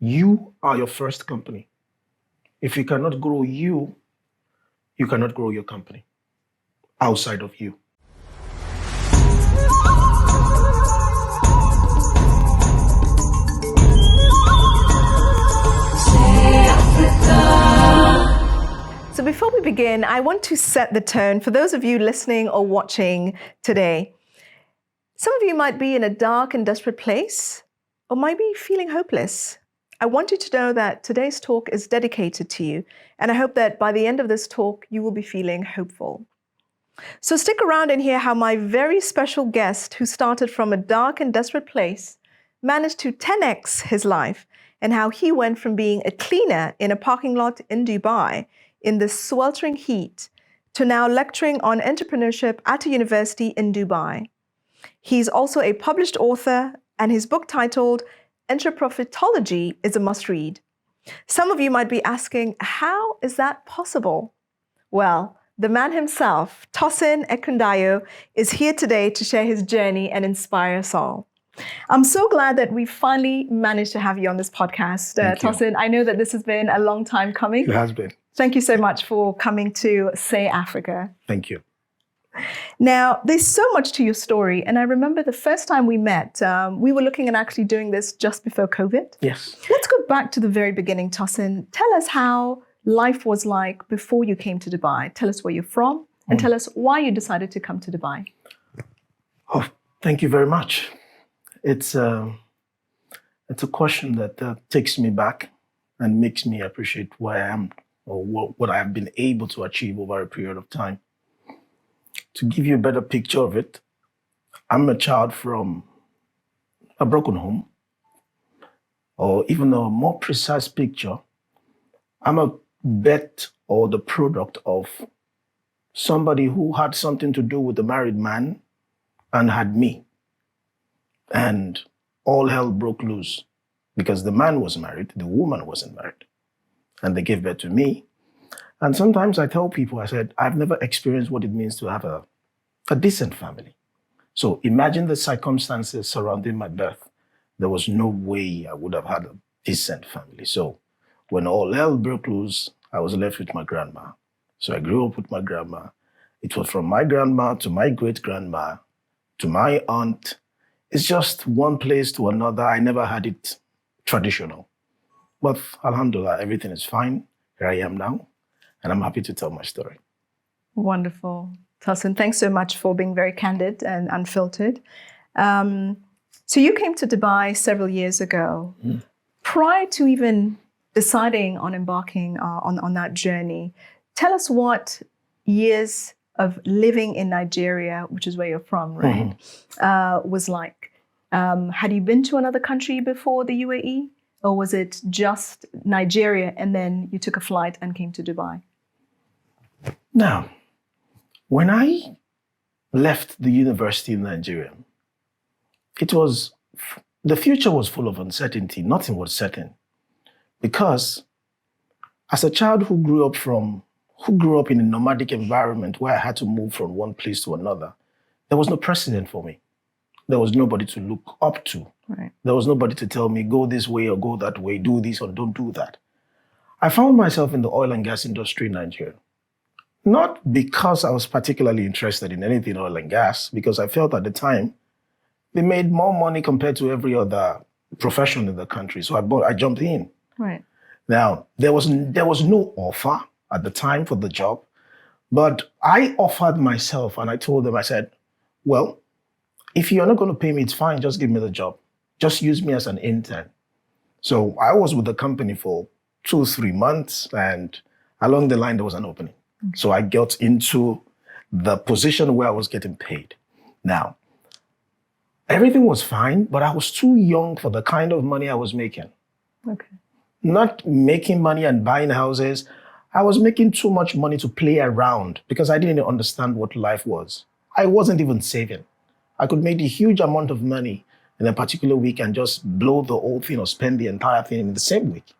You are your first company. If you cannot grow you, you cannot grow your company outside of you. So before we begin, I want to set the tone for those of you listening or watching today. Some of you might be in a dark and desperate place or might be feeling hopeless. I want you to know that today's talk is dedicated to you, and I hope that by the end of this talk, you will be feeling hopeful. So stick around and hear how my very special guest, who started from a dark and desperate place, managed to 10x his life, and how he went from being a cleaner in a parking lot in Dubai in the sweltering heat to now lecturing on entrepreneurship at a university in Dubai. He's also a published author, and his book titled Entrepreneurship is a must-read. Some of you might be asking, how is that possible? Well, the man himself, Tosin Ekundayo, is here today to share his journey and inspire us all. I'm so glad that we finally managed to have you on this podcast, Tosin. I know that this has been a long time coming. It has been. Thank you so much for coming to Say.Africa. Thank you. Now, there's so much to your story. And I remember the first time we met, we were looking at actually doing this just before COVID. Yes. Let's go back to the very beginning, Tosin. Tell us how life was like before you came to Dubai. Tell us where you're from and tell us why you decided to come to Dubai. Oh, thank you very much. It's a question that takes me back and makes me appreciate where I am or what I have been able to achieve over a period of time. To give you a better picture of it, I'm a child from a broken home, or even a more precise picture, I'm a bet or the product of somebody who had something to do with a married man and had me. And all hell broke loose because the man was married, the woman wasn't married. And they gave birth to me. And sometimes I tell people, I said, I've never experienced what it means to have a decent family. So imagine the circumstances surrounding my birth. There was no way I would have had a decent family. So when all hell broke loose, I was left with my grandma. So I grew up with my grandma. It was from my grandma to my great-grandma to my aunt. It's just one place to another. I never had it traditional. But alhamdulillah, everything is fine. Here I am now, and I'm happy to tell my story. Wonderful. Tosin, thanks so much for being very candid and unfiltered. So you came to Dubai several years ago. Prior to even deciding on embarking on that journey, tell us what years of living in Nigeria, which is where you're from, right, was like. Had you been to another country before the UAE? Or was it just Nigeria and then you took a flight and came to Dubai? Now, when I left the university in Nigeria, the future was full of uncertainty. Nothing was certain. Because as a child who grew up in a nomadic environment where I had to move from one place to another, there was no precedent for me. There was nobody to look up to. Right. There was nobody to tell me, go this way or go that way, do this or don't do that. I found myself in the oil and gas industry in Nigeria. Not because I was particularly interested in anything oil and gas, because I felt at the time they made more money compared to every other profession in the country. So I jumped in. Right. Now, there was no offer at the time for the job, but I offered myself and I told them, I said, well, if you're not going to pay me, it's fine. Just give me the job. Just use me as an intern. So I was with the company for 2-3 months, and along the line, there was an opening. Okay. So I got into the position where I was getting paid. Now, everything was fine, but I was too young for the kind of money I was making. Okay. Not making money and buying houses. I was making too much money to play around because I didn't understand what life was. I wasn't even saving. I could make a huge amount of money in a particular week and just blow the whole thing or spend the entire thing in the same week.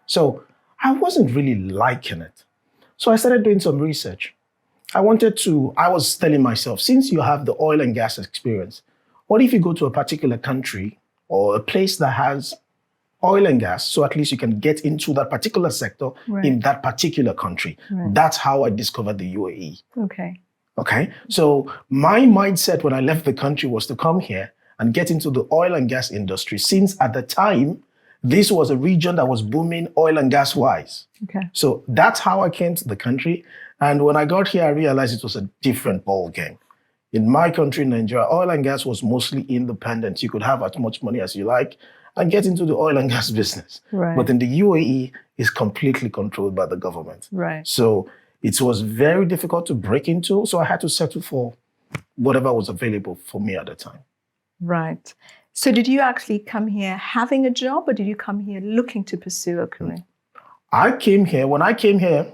So I wasn't really liking it. So I started doing some research. I was telling myself, since you have the oil and gas experience, what if you go to a particular country or a place that has oil and gas, so at least you can get into that particular sector in that particular country. That's how I discovered the UAE. Okay. So my mindset when I left the country was to come here and get into the oil and gas industry, since at the time, this was a region that was booming oil and gas wise. So that's how I came to the country. And when I got here, I realized it was a different ball game. In my country, Nigeria, oil and gas was mostly independent. You could have as much money as you like and get into the oil and gas business. But in the UAE, it's completely controlled by the government. So it was very difficult to break into. So I had to settle for whatever was available for me at the time. So did you actually come here having a job, or did you come here looking to pursue a career? I came here, when I came here,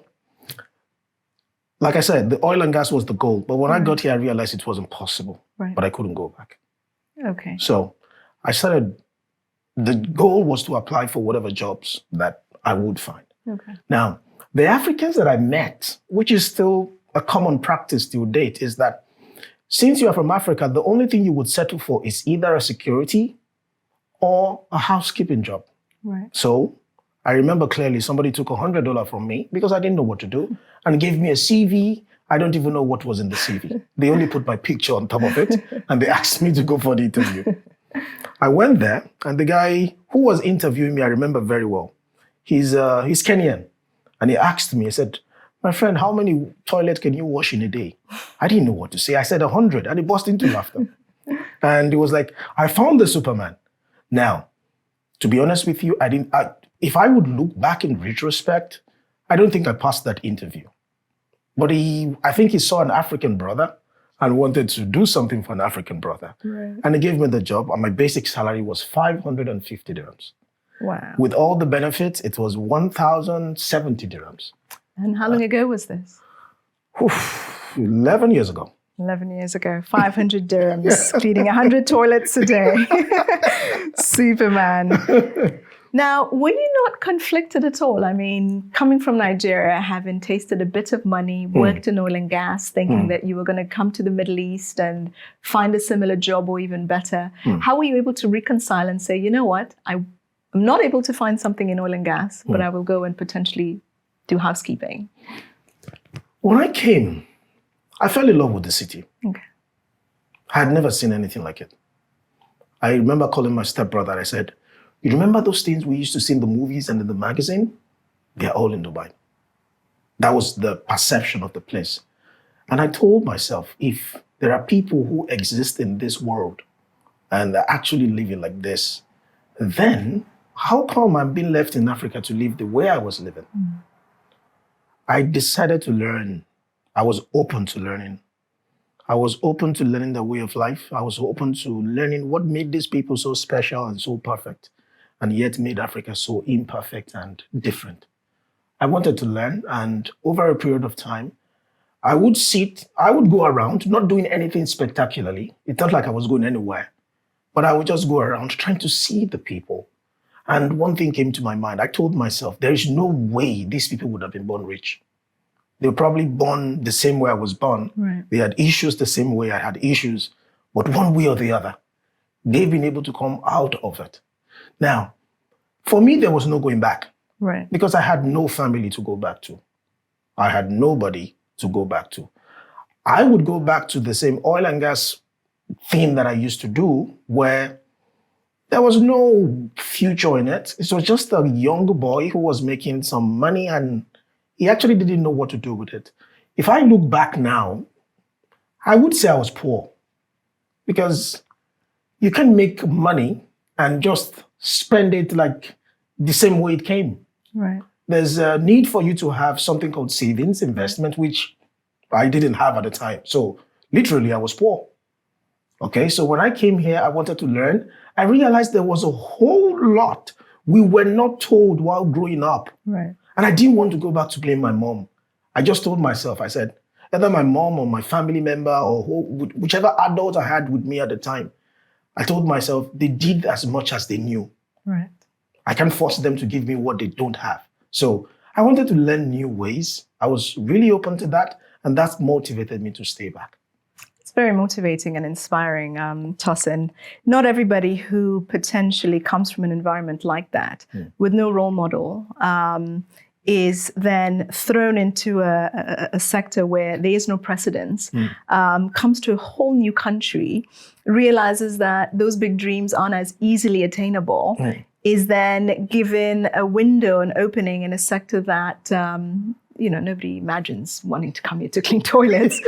like I said, the oil and gas was the goal. But when I got here, I realized it wasn't possible. But I couldn't go back. So I started, the goal was to apply for whatever jobs that I would find. Now, the Africans that I met, which is still a common practice till date, is that since you are from Africa, the only thing you would settle for is either a security or a housekeeping job. So I remember clearly somebody took $100 from me because I didn't know what to do and gave me a CV. I don't even know what was in the CV. They only put my picture on top of it and they asked me to go for the interview. I went there and the guy who was interviewing me, I remember very well. He's Kenyan. And he asked me, he said, "My friend, how many toilets can you wash in a day?" I didn't know what to say. I said 100 and he burst into laughter. And he was like, "I found the Superman." Now, to be honest with you, if I would look back in retrospect, I don't think I passed that interview. But I think he saw an African brother and wanted to do something for an African brother. And he gave me the job and my basic salary was 550 dirhams. With all the benefits, it was 1,070 dirhams. And how long ago was this? 11 years ago. 11 years ago, 500 dirhams, cleaning 100 toilets a day. Superman. Now, were you not conflicted at all? I mean, coming from Nigeria, having tasted a bit of money, worked in oil and gas, thinking that you were going to come to the Middle East and find a similar job or even better. How were you able to reconcile and say, you know what, I'm not able to find something in oil and gas, but I will go and potentially do housekeeping? When I came, I fell in love with the city. I had never seen anything like it. I remember calling my stepbrother and I said, "You remember those things we used to see in the movies and in the magazine? They're all in Dubai." That was the perception of the place. And I told myself, if there are people who exist in this world and they're actually living like this, then how come I'm being left in Africa to live the way I was living? I decided to learn. I was open to learning. I was open to learning the way of life. I was open to learning what made these people so special and so perfect, and yet made Africa so imperfect and different. I wanted to learn, and over a period of time, I would go around, not doing anything spectacularly. It's not like I was going anywhere, but I would just go around trying to see the people. And one thing came to my mind. I told myself, there is no way these people would have been born rich. They were probably born the same way I was born. They had issues the same way I had issues, but one way or the other, they've been able to come out of it. Now, for me, there was no going back. Because I had no family to go back to. I had nobody to go back to. I would go back to the same oil and gas thing that I used to do, where there was no future in it. It was just a young boy who was making some money and he actually didn't know what to do with it. If I look back now, I would say I was poor, because you can make money and just spend it like the same way it came. There's a need for you to have something called savings, investment, which I didn't have at the time. So literally I was poor. Okay, so when I came here, I wanted to learn. I realized there was a whole lot we were not told while growing up. And I didn't want to go back to blame my mom. I just told myself, I said, either my mom or my family member or whichever adult I had with me at the time, I told myself they did as much as they knew. I can't force them to give me what they don't have. So I wanted to learn new ways. I was really open to that, and that motivated me to stay back. very motivating and inspiring, Tosin. Not everybody who potentially comes from an environment like that, with no role model, is then thrown into a sector where there is no precedence, comes to a whole new country, realizes that those big dreams aren't as easily attainable, is then given a window, an opening in a sector that nobody imagines wanting to come here to clean toilets.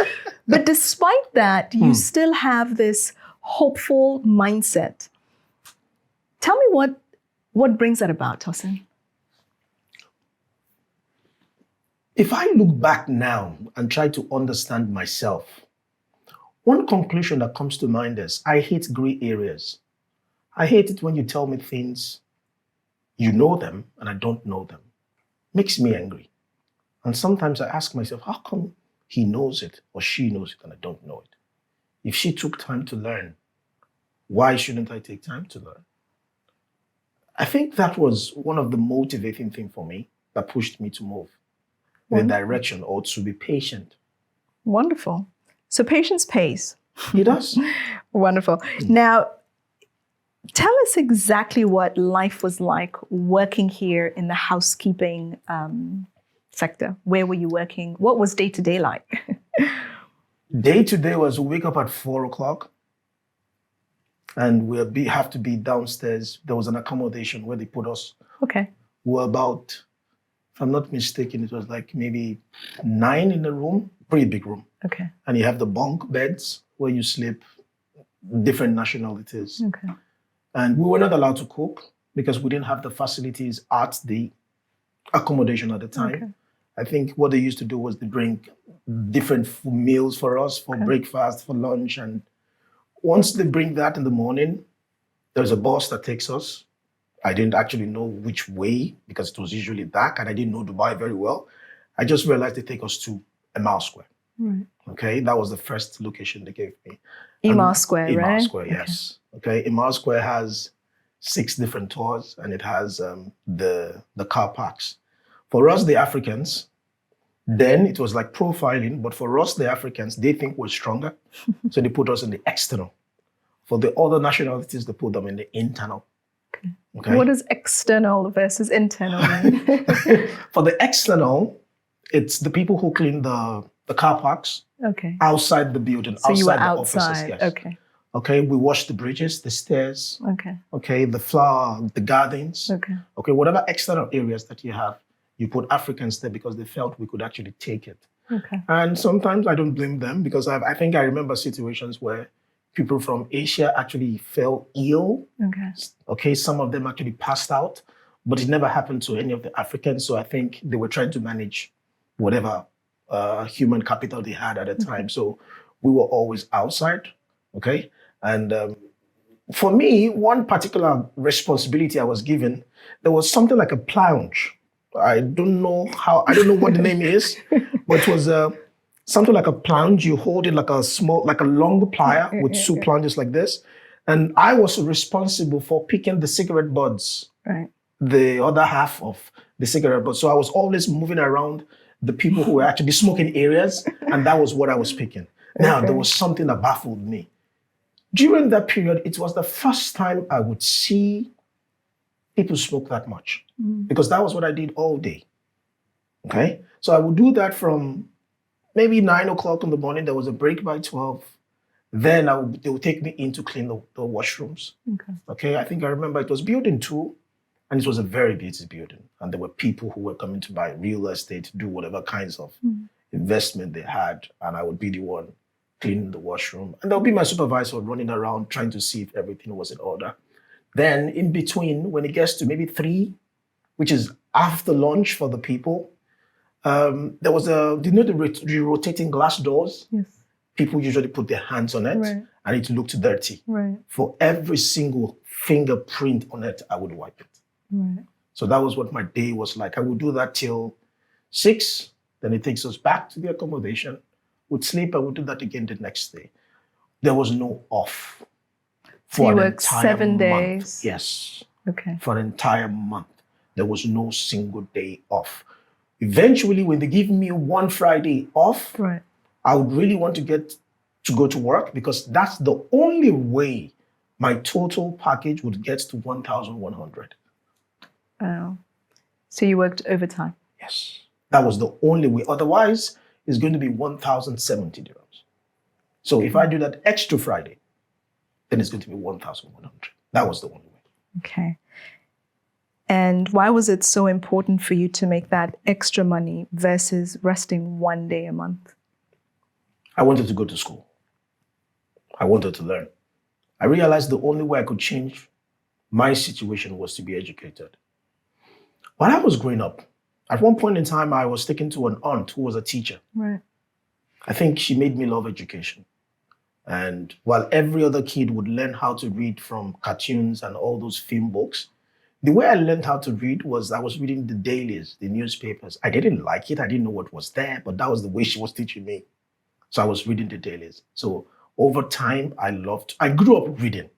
But despite that, you still have this hopeful mindset. Tell me what brings that about, Tosin? If I look back now and try to understand myself, one conclusion that comes to mind is I hate gray areas. I hate it when you tell me things, you know them and I don't know them. Makes me angry. And sometimes I ask myself, how come he knows it or she knows it and I don't know it? If she took time to learn, why shouldn't I take time to learn? I think that was one of the motivating things for me that pushed me to move in a direction or to be patient. Wonderful. So patience pays. It does. Wonderful. Now, tell us exactly what life was like working here in the housekeeping sector. Where were you working? What was day-to-day like? Day-to-day was we wake up at 4:00 and we'll have to be downstairs. There was an accommodation where they put us. Okay. We were about, if I'm not mistaken, it was like maybe 9 in the room, pretty big room. Okay. And you have the bunk beds where you sleep, different nationalities. Okay. And we were not allowed to cook because we didn't have the facilities at the accommodation at the time. Okay. I think what they used to do was they bring different meals for us, for breakfast, for lunch. And once they bring that in the morning, there's a bus that takes us. I didn't actually know which way because it was usually dark and I didn't know Dubai very well. I just realized they take us to Emau Square. Right. Okay, that was the first location they gave me. Emau Square, right? Emau Square, yes. Okay, Emau Square has 6 different tours and it has the car parks. For us, the Africans, then it was like profiling, but for us, the Africans, they think we're stronger. So they put us in the external. For the other nationalities, they put them in the internal. Okay. What does external versus internal mean? For the external, it's the people who clean the car parks outside the building, so outside you were the outside. offices. Yes. Okay. Okay, we wash the bridges, the stairs. Okay. Okay, the flower, the gardens. Okay. Okay, whatever external areas that you have, you put Africans there because they felt we could actually take it. Okay. And sometimes I don't blame them because I think I remember situations where people from Asia actually fell ill. Okay. Okay, some of them actually passed out, but it never happened to any of the Africans. So I think they were trying to manage whatever human capital they had at the time. So we were always outside. Okay. And for me, one particular responsibility I was given, there was something like a plunge. I don't know what the name is, but it was something like a plunge. You hold it like a long plier with 2 plunges like this. And I was responsible for picking the cigarette butts, right, the other half of the cigarette butts. So I was always moving around the people who were actually smoking areas, and that was what I was picking. Now, there was something that baffled me. During that period, it was the first time I would see people smoke that much because that was what I did all day. Okay. So I would do that from maybe 9:00 in the morning. There was a break by 12. Then they would take me in to clean the washrooms. Okay. I think I remember it was building 2 and it was a very busy building. And there were people who were coming to buy real estate, do whatever kinds of investment they had. And I would be the one cleaning the washroom. And there'll be my supervisor running around trying to see if everything was in order. Then in between, when it gets to maybe 3, which is after lunch for the people, there was the rotating glass doors? Yes. People usually put their hands on it and it looked dirty. Right. For every single fingerprint on it, I would wipe it. Right. So that was what my day was like. I would do that till 6, then it takes us back to the accommodation. Would sleep, I would do that again the next day. There was no off. So you worked 7 days? Yes. Okay. For an entire month. There was no single day off. Eventually, when they give me one Friday off, right, I would really want to get to go to work because that's the only way my total package would get to 1,100. Wow. So you worked overtime? Yes. That was the only way. Otherwise, it's going to be 1,070 dirhams. So if I do that extra Friday, then it's going to be 1,100. That was the only way. Okay. And why was it so important for you to make that extra money versus resting one day a month? I wanted to go to school. I wanted to learn. I realized the only way I could change my situation was to be educated. While I was growing up, at one point in time, I was taken to an aunt who was a teacher. Right. I think she made me love education. And while every other kid would learn how to read from cartoons and all those film books, the way I learned how to read was I was reading the dailies, the newspapers. I didn't like it. I didn't know what was there, but that was the way she was teaching me. So I was reading the dailies. So over time, I grew up reading.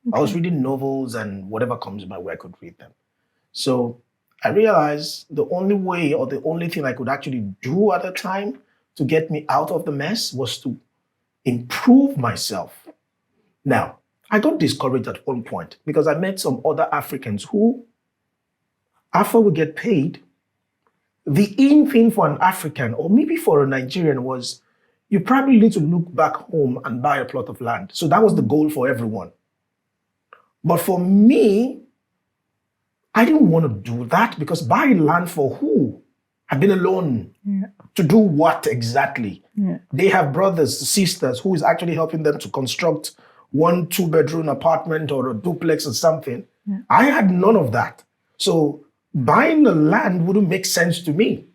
Okay. I was reading novels and whatever comes my way, I could read them. So I realized the only way or the only thing I could actually do at the time to get me out of the mess was to improve myself. Now, I got discouraged at one point because I met some other Africans who, after we get paid, the in thing for an African or maybe for a Nigerian was you probably need to look back home and buy a plot of land. So that was the goal for everyone. But for me, I didn't want to do that because buying land for who? I've been alone. Yeah. To do what exactly? Yeah. They have brothers, sisters who is actually helping them to construct 1 2-bedroom apartment or a duplex or something. Yeah. I had none of that. So buying the land wouldn't make sense to me.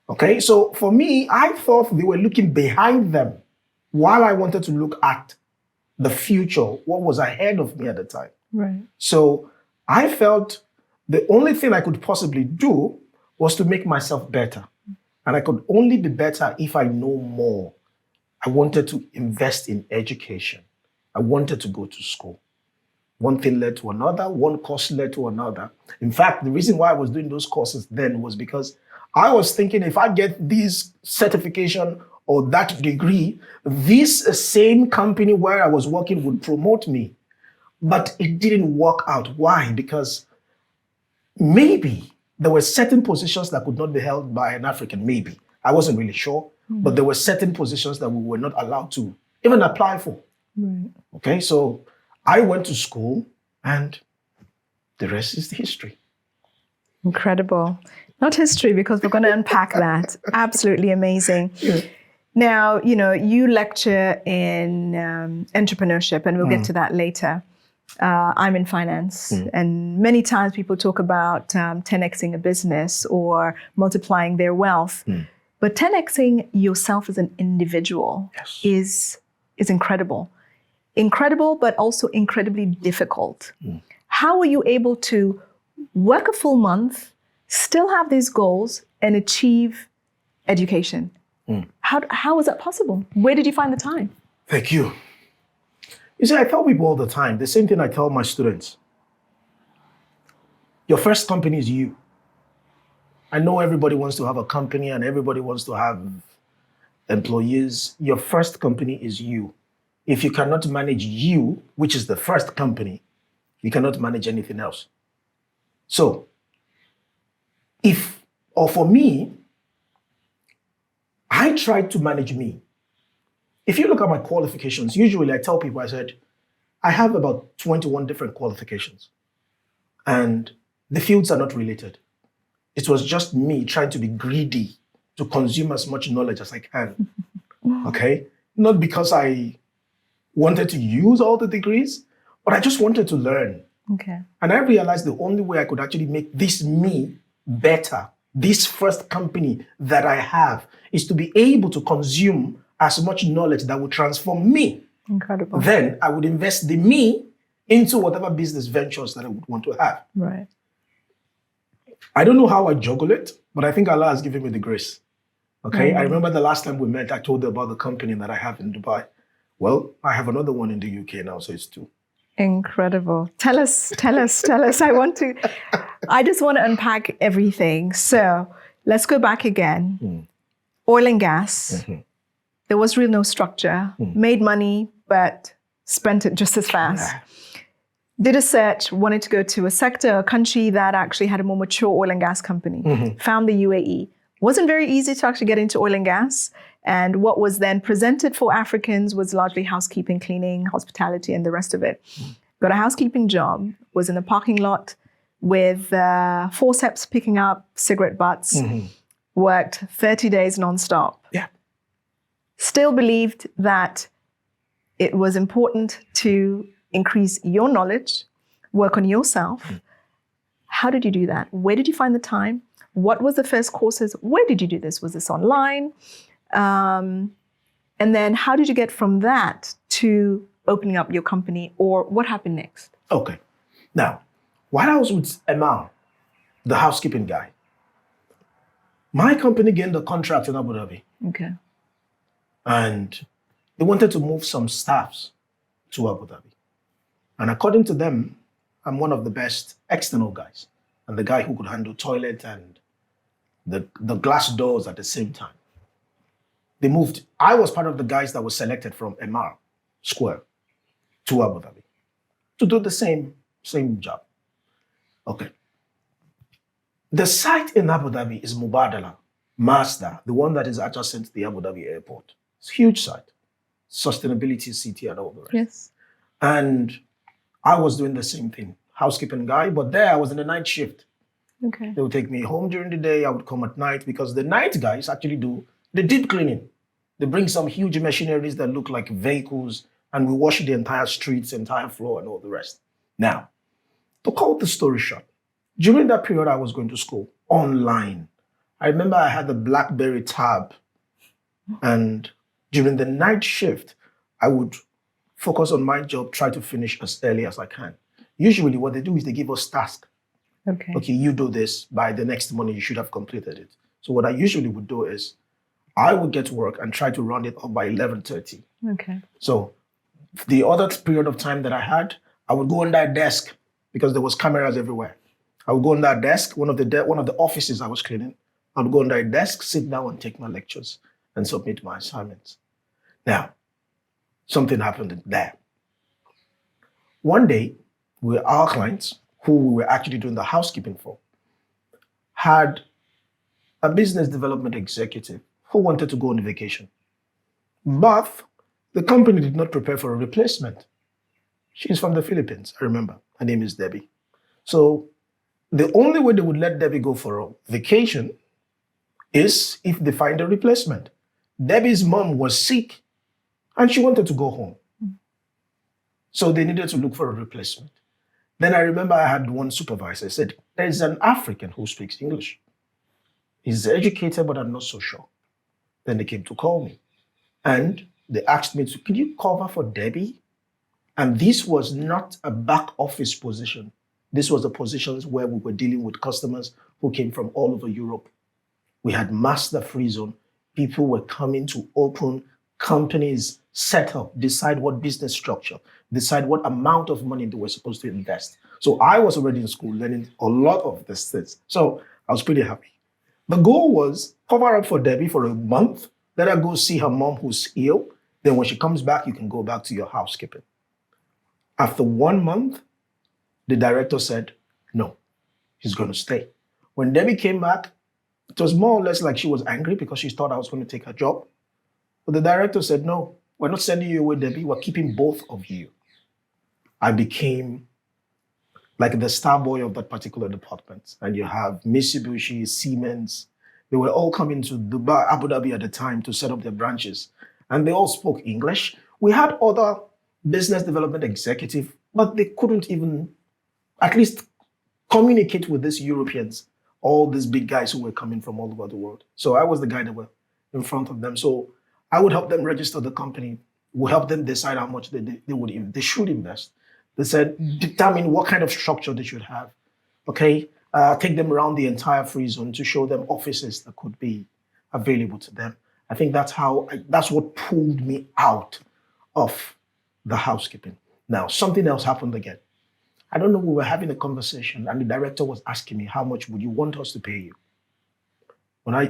Okay, so for me, I thought they were looking behind them while I wanted to look at the future, what was ahead of me at the time. Right. So I felt the only thing I could possibly do was to make myself better. And I could only be better if I know more. I wanted to invest in education. I wanted to go to school. One thing led to another, one course led to another. In fact, the reason why I was doing those courses then was because I was thinking if I get this certification or that degree, this same company where I was working would promote me. But it didn't work out. Why? Because maybe there were certain positions that could not be held by an African, maybe. I wasn't really sure. Mm-hmm. But there were certain positions that we were not allowed to even apply for. Right. Okay, so I went to school and the rest is history. Incredible. Not history, because we're going to unpack that. Absolutely amazing. Yeah. Now, you lecture in entrepreneurship, and we'll get to that later. I'm in finance, and many times people talk about 10xing a business or multiplying their wealth. But 10xing yourself as an individual is incredible. Incredible, but also incredibly difficult. How were you able to work a full month, still have these goals, and achieve education? How was that possible? Where did you find the time? Thank you. You see, I tell people all the time, the same thing I tell my students. Your first company is you. I know everybody wants to have a company and everybody wants to have employees. Your first company is you. If you cannot manage you, which is the first company, you cannot manage anything else. So, for me, I tried to manage me. If you look at my qualifications, usually I tell people, I said, I have about 21 different qualifications. And the fields are not related. It was just me trying to be greedy to consume as much knowledge as I can. Okay? Not because I wanted to use all the degrees, but I just wanted to learn. Okay. And I realized the only way I could actually make this me better, this first company that I have, is to be able to consume as much knowledge that would transform me. Incredible. Then I would invest the me into whatever business ventures that I would want to have. Right. I don't know how I juggle it, but I think Allah has given me the grace. Okay. I remember the last time we met, I told you about the company that I have in Dubai. Well, I have another one in the UK now, so it's 2. Incredible. Tell us. I just want to unpack everything. So let's go back again. Oil and gas. there was really no structure, made money, but spent it just as fast. Yeah. Did a search, wanted to go to a sector, a country that actually had a more mature oil and gas company. Found the UAE. Wasn't very easy to actually get into oil and gas. And what was then presented for Africans was largely housekeeping, cleaning, hospitality, and the rest of it. Got a housekeeping job, was in the parking lot with forceps picking up cigarette butts, worked 30 days nonstop. Yeah. Still believed that it was important to increase your knowledge, work on yourself. How did you do that? Where did you find the time? What was the first courses? Where did you do this? Was this online? And then how did you get from that to opening up your company, or what happened next? Okay. Now, while I was with Emma, the housekeeping guy, my company gained a contract in Abu Dhabi. Okay. And they wanted to move some staffs to Abu Dhabi. And according to them, I'm one of the best external guys and the guy who could handle toilet and the glass doors at the same time. They moved. I was part of the guys that was selected from MR Square to Abu Dhabi to do the same job. Okay. The site in Abu Dhabi is Mubadala, Mazda, the one that is adjacent to the Abu Dhabi airport. It's a huge site, sustainability city and all the rest. Yes. And I was doing the same thing, housekeeping guy, but there I was in the night shift. Okay. They would take me home during the day, I would come at night because the night guys actually do the deep cleaning. They bring some huge machineries that look like vehicles and we wash the entire streets, entire floor and all the rest. Now, to cut the story short, during that period I was going to school online. I remember I had the BlackBerry tab and during the night shift, I would focus on my job, try to finish as early as I can. Usually what they do is they give us tasks. Okay, you do this, by the next morning you should have completed it. So what I usually would do is I would get to work and try to round it up by 11:30. Okay. So the other period of time that I had, I would go on that desk because there was cameras everywhere. I would go on that desk, one of the offices I was cleaning. I would go on that desk, sit down and take my lectures and submit my assignments. Now, something happened there. One day, our clients, who we were actually doing the housekeeping for, had a business development executive who wanted to go on vacation. But the company did not prepare for a replacement. She's from the Philippines, I remember. Her name is Debbie. So the only way they would let Debbie go for a vacation is if they find a replacement. Debbie's mom was sick and she wanted to go home. So they needed to look for a replacement. Then I remember I had one supervisor. I said, there's an African who speaks English. He's educated, but I'm not so sure. Then they came to call me. And they asked me, can you cover for Debbie? And this was not a back office position. This was a position where we were dealing with customers who came from all over Europe. We had master free zone. People were coming to open companies, set up, decide what business structure, decide what amount of money they were supposed to invest. So I was already in school learning a lot of these things. So I was pretty happy. The goal was cover up for Debbie for a month, let her go see her mom who's ill. Then when she comes back, you can go back to your housekeeping. After 1 month, the director said, no, she's going to stay. When Debbie came back, it was more or less like she was angry because she thought I was going to take her job. But the director said, no, we're not sending you away, Debbie. We're keeping both of you. I became like the star boy of that particular department. And you have Mitsubishi, Siemens. They were all coming to Dubai, Abu Dhabi at the time to set up their branches. And they all spoke English. We had other business development executives, but they couldn't even at least communicate with these Europeans, all these big guys who were coming from all over the world. So I was the guy that was in front of them. So I would help them register the company. We help them decide how much they should invest. They said, determine what kind of structure they should have. Okay, take them around the entire free zone to show them offices that could be available to them. I think that's what pulled me out of the housekeeping. Now, something else happened again. I don't know, we were having a conversation and the director was asking me, how much would you want us to pay you?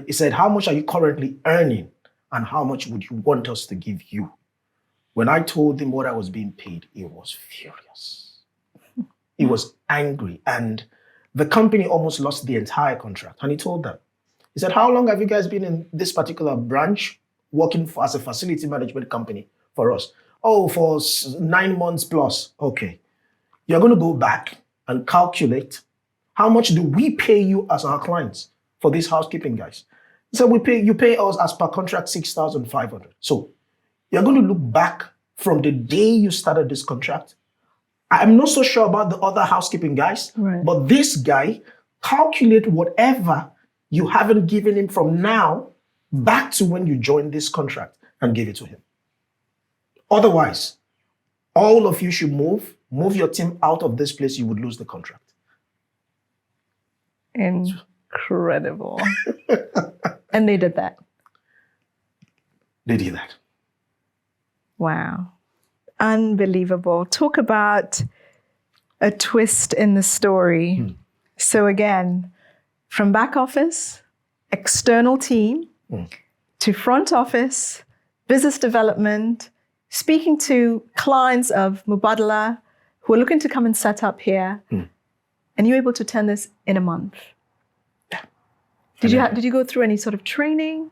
He said, how much are you currently earning? and how much would you want us to give you? When I told him what I was being paid, he was furious. He was angry, and the company almost lost the entire contract. And he told them, he said, how long have you guys been in this particular branch working as a facility management company for us? Oh, for 9 months plus. Okay. You're going to go back and calculate how much do we pay you as our clients for these housekeeping guys? So you pay us as per contract 6,500. So you're going to look back from the day you started this contract. I'm not so sure about the other housekeeping guys, Right. but this guy, calculate whatever you haven't given him from now back to when you joined this contract and give it to him. Otherwise, all of you should move your team out of this place, you would lose the contract. Incredible. And they did that. They did that. Wow. Unbelievable. Talk about a twist in the story. So again, from back office, external team, to front office, business development, speaking to clients of Mubadala who are looking to come and set up here, and you're able to turn this in a month. Yeah. Did you go through any sort of training?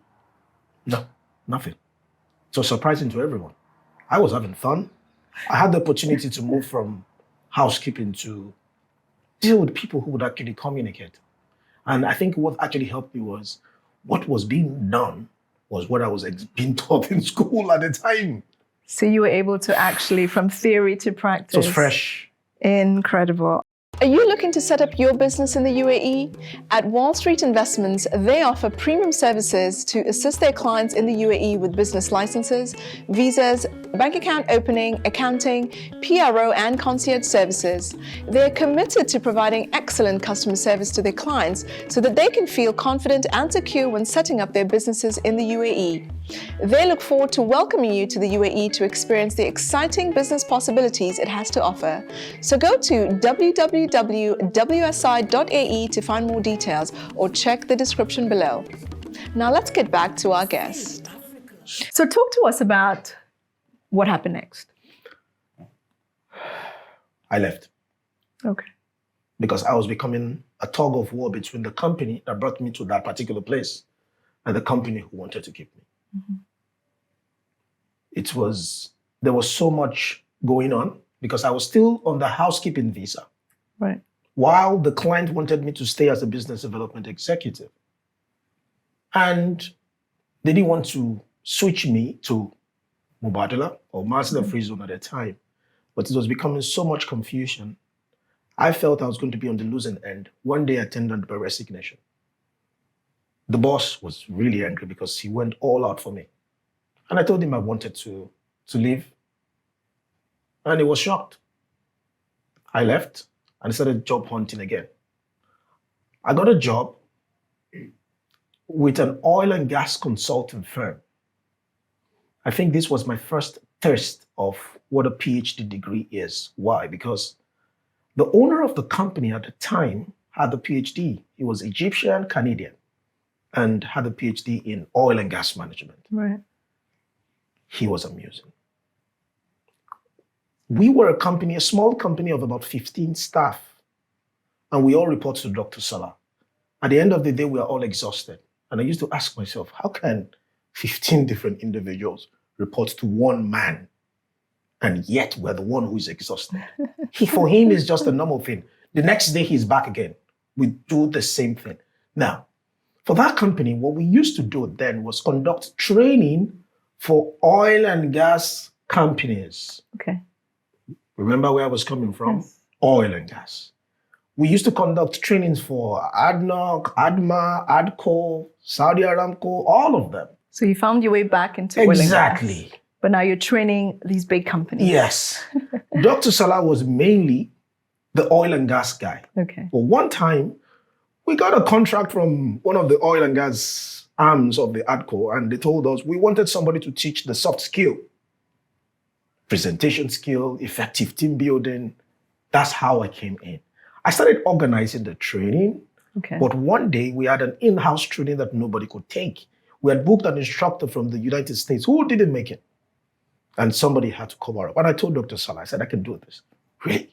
No, nothing. It was surprising to everyone. I was having fun. I had the opportunity to move from housekeeping to deal with people who would actually communicate. And I think what actually helped me was what was being done was what I was being taught in school at the time. So you were able to actually, from theory to practice. It was fresh. Incredible. Are you looking to set up your business in the UAE? At Wall Street Investments, they offer premium services to assist their clients in the UAE with business licenses, visas, bank account opening, accounting, PRO, and concierge services. They're committed to providing excellent customer service to their clients so that they can feel confident and secure when setting up their businesses in the UAE. They look forward to welcoming you to the UAE to experience the exciting business possibilities it has to offer. So go to www.wsi.ae to find more details or check the description below. Now let's get back to our guest. So talk to us about what happened next. I left Okay. because I was becoming a tug of war between the company that brought me to that particular place and the company who wanted to keep me. There was so much going on because I was still on the housekeeping visa, Right. while the client wanted me to stay as a business development executive. And they didn't want to switch me to Mubadala or Master Free Zone at the time. But it was becoming so much confusion. I felt I was going to be on the losing end. One day I tendered my resignation. The boss was really angry because he went all out for me. And I told him I wanted to leave. And he was shocked. I left and started job hunting again. I got a job with an oil and gas consulting firm. I think this was my first taste of what a PhD degree is. Why? Because the owner of the company at the time had a PhD. He was Egyptian, Canadian, and had a PhD in oil and gas management. Right. He was amusing. We were a small company of about 15 staff, and we all report to Dr. Salah. At the end of the day, we are all exhausted. And I used to ask myself, how can 15 different individuals report to one man, and yet we're the one who is exhausted? For him, it's just a normal thing. The next day, he's back again. We do the same thing. Now, for that company, what we used to do then was conduct training for oil and gas companies. Okay. Remember where I was coming from? Yes. Oil and gas. We used to conduct trainings for ADNOC, ADMA, ADCO, Saudi Aramco, all of them. So you found your way back into oil and gas. Exactly. But now you're training these big companies. Yes. Dr. Salah was mainly the oil and gas guy. Okay. But one time, we got a contract from one of the oil and gas arms of the ADCO, and they told us we wanted somebody to teach the soft skill. Presentation skill, effective team building. That's how I came in. I started organizing the training, Okay. but one day we had an in-house training that nobody could take. We had booked an instructor from the United States who didn't make it. And somebody had to cover up. And I told Dr. Salah, I said, I can do this. Really?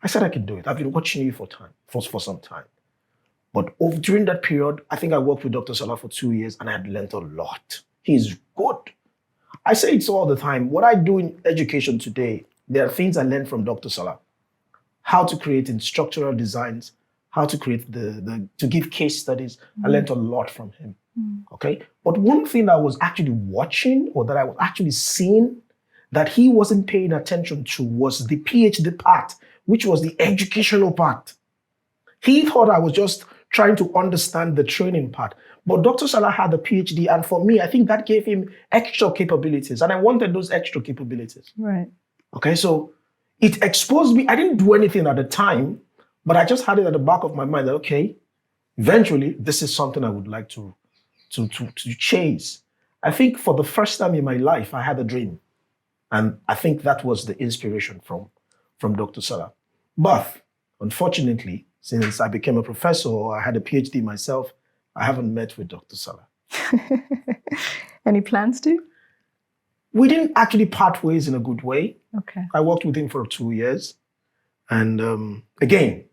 I said, I can do it. I've been watching you for some time. But during that period, I think I worked with Dr. Salah for 2 years and I had learned a lot. He's good. I say it all the time. What I do in education today, there are things I learned from Dr. Salah. How to create instructional designs, how to create to give case studies. I learned a lot from him. Okay. But one thing I was actually watching, or that I was actually seeing, that he wasn't paying attention to was the PhD part, which was the educational part. He thought I was just trying to understand the training part. But Dr. Salah had a PhD, and for me, I think that gave him extra capabilities, and I wanted those extra capabilities. Right. Okay, so it exposed me. I didn't do anything at the time, but I just had it at the back of my mind that, okay, eventually, this is something I would like to chase. I think for the first time in my life, I had a dream. And I think that was the inspiration from Dr. Salah. But unfortunately, since I became a professor, or I had a PhD myself, I haven't met with Dr. Salah. Any plans to? We didn't actually part ways in a good way. Okay. I worked with him for 2 years. And again,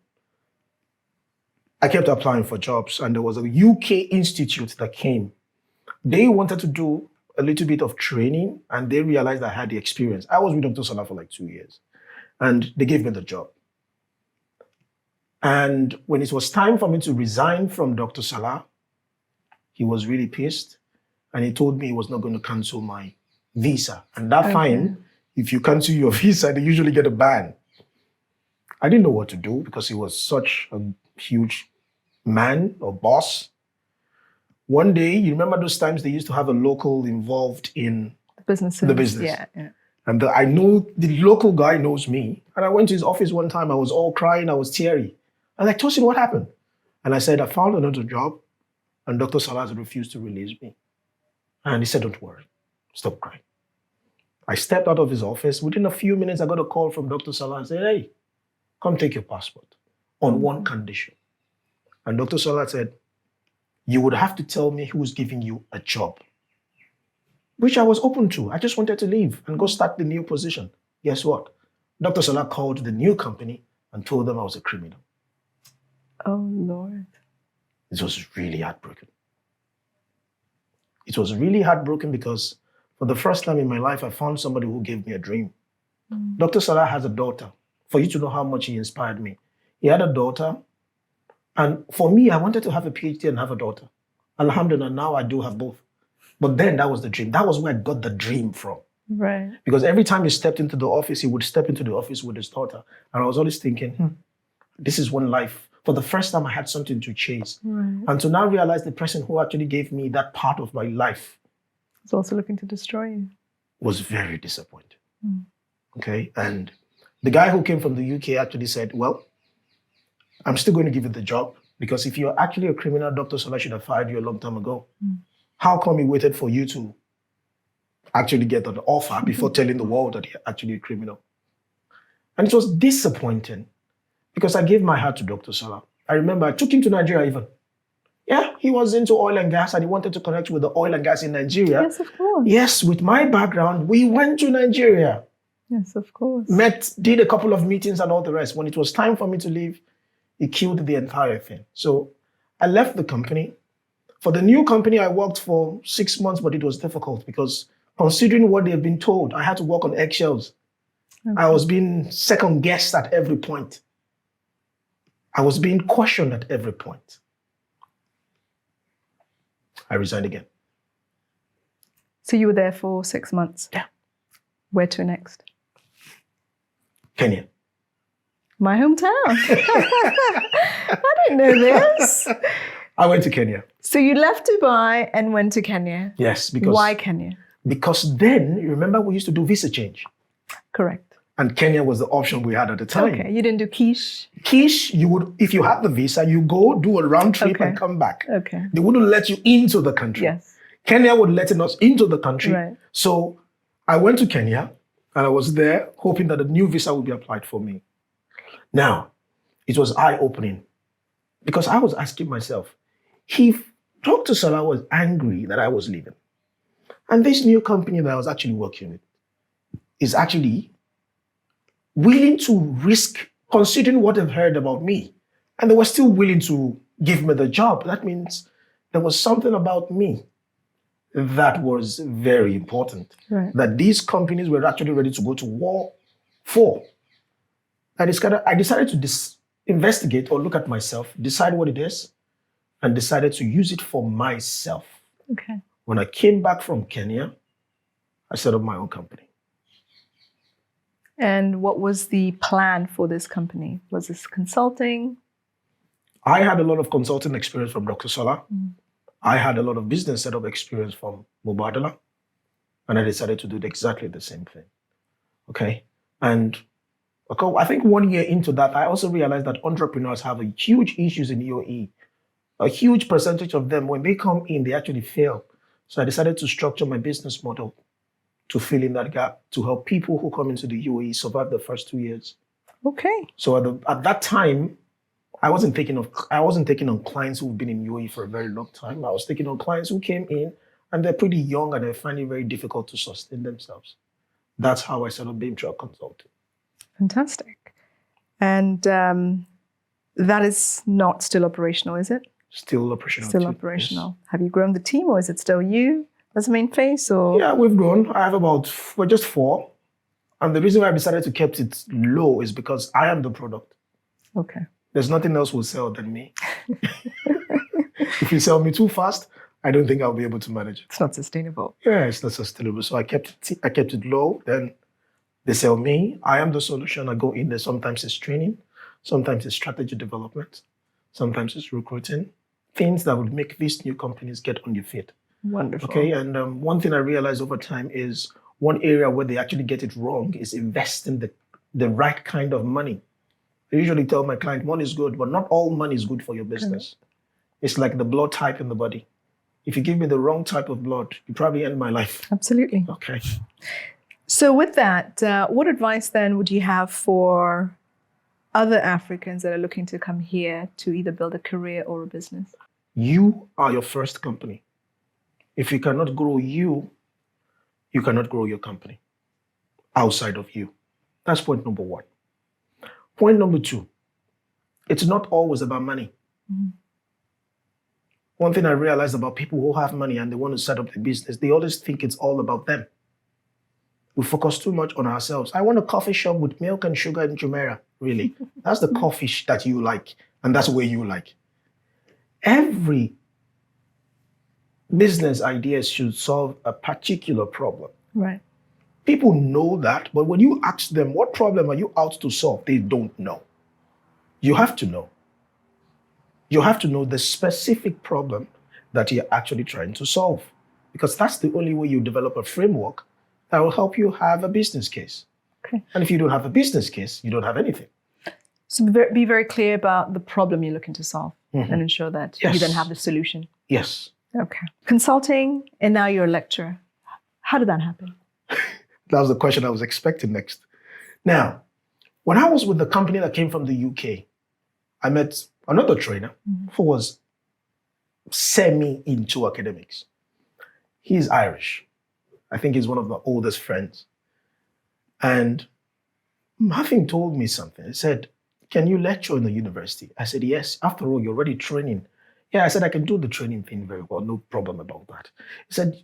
I kept applying for jobs, and there was a UK institute that came. They wanted to do a little bit of training, and they realized I had the experience. I was with Dr. Salah for like 2 years, and they gave me the job. And when it was time for me to resign from Dr. Salah, he was really pissed, and he told me he was not going to cancel my visa. And that time, if you cancel your visa, they usually get a ban. I didn't know what to do because he was such a huge man or boss. One day, you remember those times they used to have a local involved in the business. Yeah. And I know the local guy knows me. And I went to his office one time. I was all crying. I was teary. I was like, Tosin, what happened? And I said, I found another job, and Dr. Salah refused to release me. And he said, don't worry. Stop crying. I stepped out of his office. Within a few minutes, I got a call from Dr. Salah and said, hey, come take your passport on one condition. And Dr. Salah said, you would have to tell me who's giving you a job, which I was open to. I just wanted to leave and go start the new position. Guess what? Dr. Salah called the new company and told them I was a criminal. Oh, Lord. It was really heartbroken. It was really heartbroken because for the first time in my life, I found somebody who gave me a dream. Dr. Salah has a daughter. For you to know how much he inspired me. He had a daughter. And for me, I wanted to have a PhD and have a daughter. Alhamdulillah, now I do have both. But then that was the dream. That was where I got the dream from. Right. Because every time he stepped into the office, he would step into the office with his daughter. And I was always thinking, this is one life. For the first time, I had something to chase. Right. And to now realize the person who actually gave me that part of my life It's also looking to destroy you. was very disappointed. Okay. And the guy who came from the UK actually said, well, I'm still going to give you the job because if you're actually a criminal, Dr. Salah should have fired you a long time ago. How come he waited for you to actually get an offer before telling the world that you're actually a criminal? And it was disappointing because I gave my heart to Dr. Salah. I remember I took him to Nigeria even. Yeah, he was into oil and gas and he wanted to connect with the oil and gas in Nigeria. Yes, of course. Yes, with my background, we went to Nigeria. Yes, of course. Met, did a couple of meetings and all the rest. When it was time for me to leave, he killed the entire thing. So I left the company. For the new company, I worked for 6 months, but it was difficult because considering what they've been told, I had to work on eggshells. I was being second guessed at every point. I was being questioned at every point. I resigned again. So you were there for 6 months? Yeah. Where to next? Kenya. My hometown. I didn't know this. I went to Kenya. So you left Dubai and went to Kenya? Yes, because... Why Kenya? Because then, you remember we used to do visa change. Correct. And Kenya was the option we had at the time. Okay, you didn't do quiche? Quiche, you would, if you had the visa, you go do a round trip and come back. Okay. They wouldn't let you into the country. Yes. Kenya would let us into the country. Right. So I went to Kenya and I was there hoping that a new visa would be applied for me. Now, it was eye-opening because I was asking myself, if Dr. Salah was angry that I was leaving. And this new company that I was actually working with is actually willing to risk considering what they've heard about me. And they were still willing to give me the job. That means there was something about me that was very important. Right. That these companies were actually ready to go to war for. I decided to investigate or look at myself, decide what it is, and decided to use it for myself. Okay. When I came back from Kenya, I set up my own company. And what was the plan for this company? Was this consulting? I had a lot of consulting experience from Dr. Sola. I had a lot of business setup experience from Mubadala. And I decided to do exactly the same thing. Okay. And I think 1 year into that, I also realized that entrepreneurs have a huge issues in UAE. A huge percentage of them, when they come in, they actually fail. So I decided to structure my business model to fill in that gap, to help people who come into the UAE survive the first 2 years. Okay. So at that time, I wasn't taking on clients who've been in UAE for a very long time. I was taking on clients who came in and they're pretty young and they find it very difficult to sustain themselves. That's how I set up Beam Truck Consulting. Fantastic. And that is not still operational, is it? Still operational. Still operational. Yes. Have you grown the team, or is it still you as the main face? Or yeah, we've grown. We're just 4. And the reason why I decided to keep it low is because I am the product. Okay. There's nothing else will sell than me. If you sell me too fast, I don't think I'll be able to manage it. It's not sustainable. Yeah, it's not sustainable. So I kept it low. Then they sell me. I am the solution. I go in there. Sometimes it's training. Sometimes it's strategy development. Sometimes it's recruiting. Things that would make these new companies get on their feet. Wonderful. Okay, and one thing I realized over time is one area where they actually get it wrong is investing the right kind of money. I usually tell my client, money is good, but not all money is good for your business. It's like the blood type in the body. If you give me the wrong type of blood, you probably end my life. Absolutely. Okay. So with that, what advice then would you have for other Africans that are looking to come here to either build a career or a business? You are your first company. If you cannot grow you cannot grow your company outside of you. That's point number 1. Point number 2, it's not always about money. Mm-hmm. One thing I realized about people who have money and they want to set up their business, they always think it's all about them. We focus too much on ourselves. I want a coffee shop with milk and sugar and Jumeirah. Really? That's the coffee that you like, and that's where you like. Every business idea should solve a particular problem. Right. People know that, but when you ask them, what problem are you out to solve? They don't know. You have to know. You have to know the specific problem that you're actually trying to solve, because that's the only way you develop a framework that will help you have a business case. Okay. And if you don't have a business case, you don't have anything. So be very clear about the problem you're looking to solve and ensure that you then have the solution. Yes. Okay. Consulting, and now you're a lecturer. How did that happen? That was the question I was expecting next. Now, when I was with the company that came from the UK, I met another trainer who was semi into academics. He's Irish. I think he's one of my oldest friends. And Martin told me something. He said, can you lecture in the university? I said, yes. After all, you're already training. Yeah, I said, I can do the training thing very well. No problem about that. He said,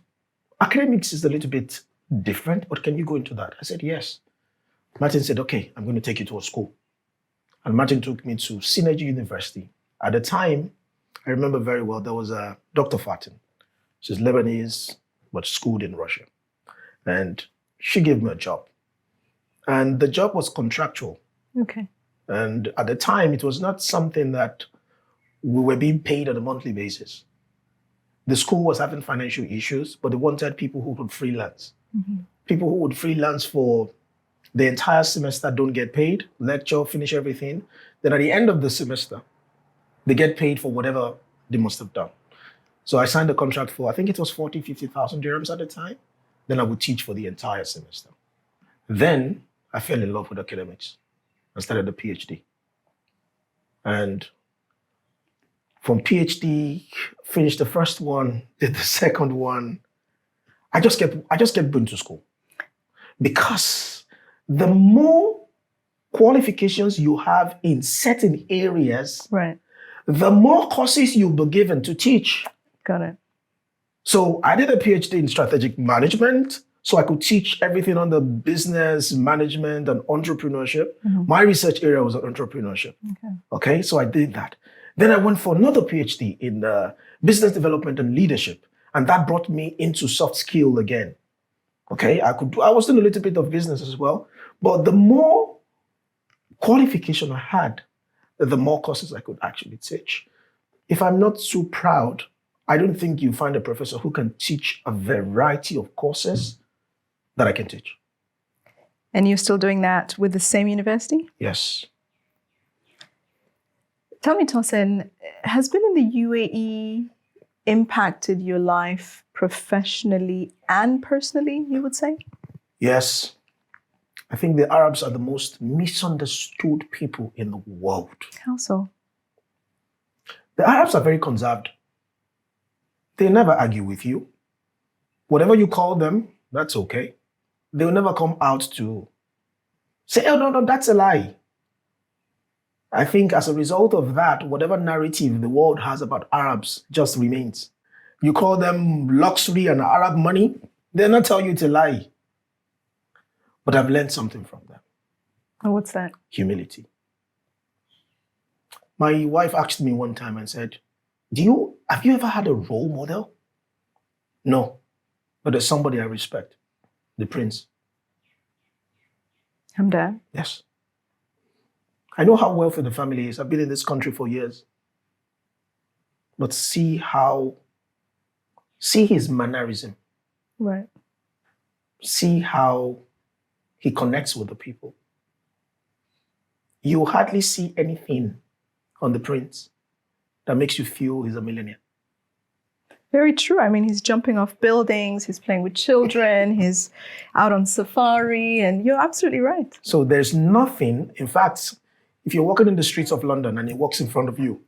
academics is a little bit different, but can you go into that? I said, yes. Martin said, okay, I'm going to take you to a school. And Martin took me to Synergy University. At the time, I remember very well, there was a Dr. Fatin. She's Lebanese, but schooled in Russia. And she gave me a job. And the job was contractual. Okay. And at the time, it was not something that we were being paid on a monthly basis. The school was having financial issues, but they wanted people who would freelance. Mm-hmm. People who would freelance for the entire semester, don't get paid, lecture, finish everything. Then at the end of the semester, they get paid for whatever they must have done. So I signed a contract for, I think it was 40, 50,000 dirhams at the time. Then I would teach for the entire semester. Then I fell in love with academics and started a PhD. And From PhD, finished the first one, did the second one. I just kept going to school because the more qualifications you have in certain areas, Right. the more courses you'll be given to teach. Got it. So I did a PhD in strategic management, so I could teach everything on the business management and entrepreneurship. My research area was entrepreneurship. Okay, so I did that. Then I went for another PhD in business development and leadership, and that brought me into soft skill again. Okay, I was doing a little bit of business as well, but the more qualification I had, the more courses I could actually teach. If I'm not too proud, I don't think you find a professor who can teach a variety of courses that I can teach. And you're still doing that with the same university? Yes. Tell me, Tosin, has being in the UAE impacted your life professionally and personally, you would say? Yes. I think the Arabs are the most misunderstood people in the world. How so? The Arabs are very conserved. They never argue with you. Whatever you call them, that's okay. They'll never come out to say, oh, no, that's a lie. I think as a result of that, whatever narrative the world has about Arabs just remains. You call them luxury and Arab money, they'll not tell you it's a lie. But I've learned something from them. Oh, what's that? Humility. My wife asked me one time and said, have you ever had a role model? No, but there's somebody I respect, the prince. Hamdan? Yes. I know how wealthy the family is. I've been in this country for years. But see his mannerism. Right. See how he connects with the people. You hardly see anything on the prince that makes you feel he's a millionaire. Very true. I mean, he's jumping off buildings, he's playing with children, he's out on safari, and you're absolutely right. So there's nothing, in fact, if you're walking in the streets of London and he walks in front of you,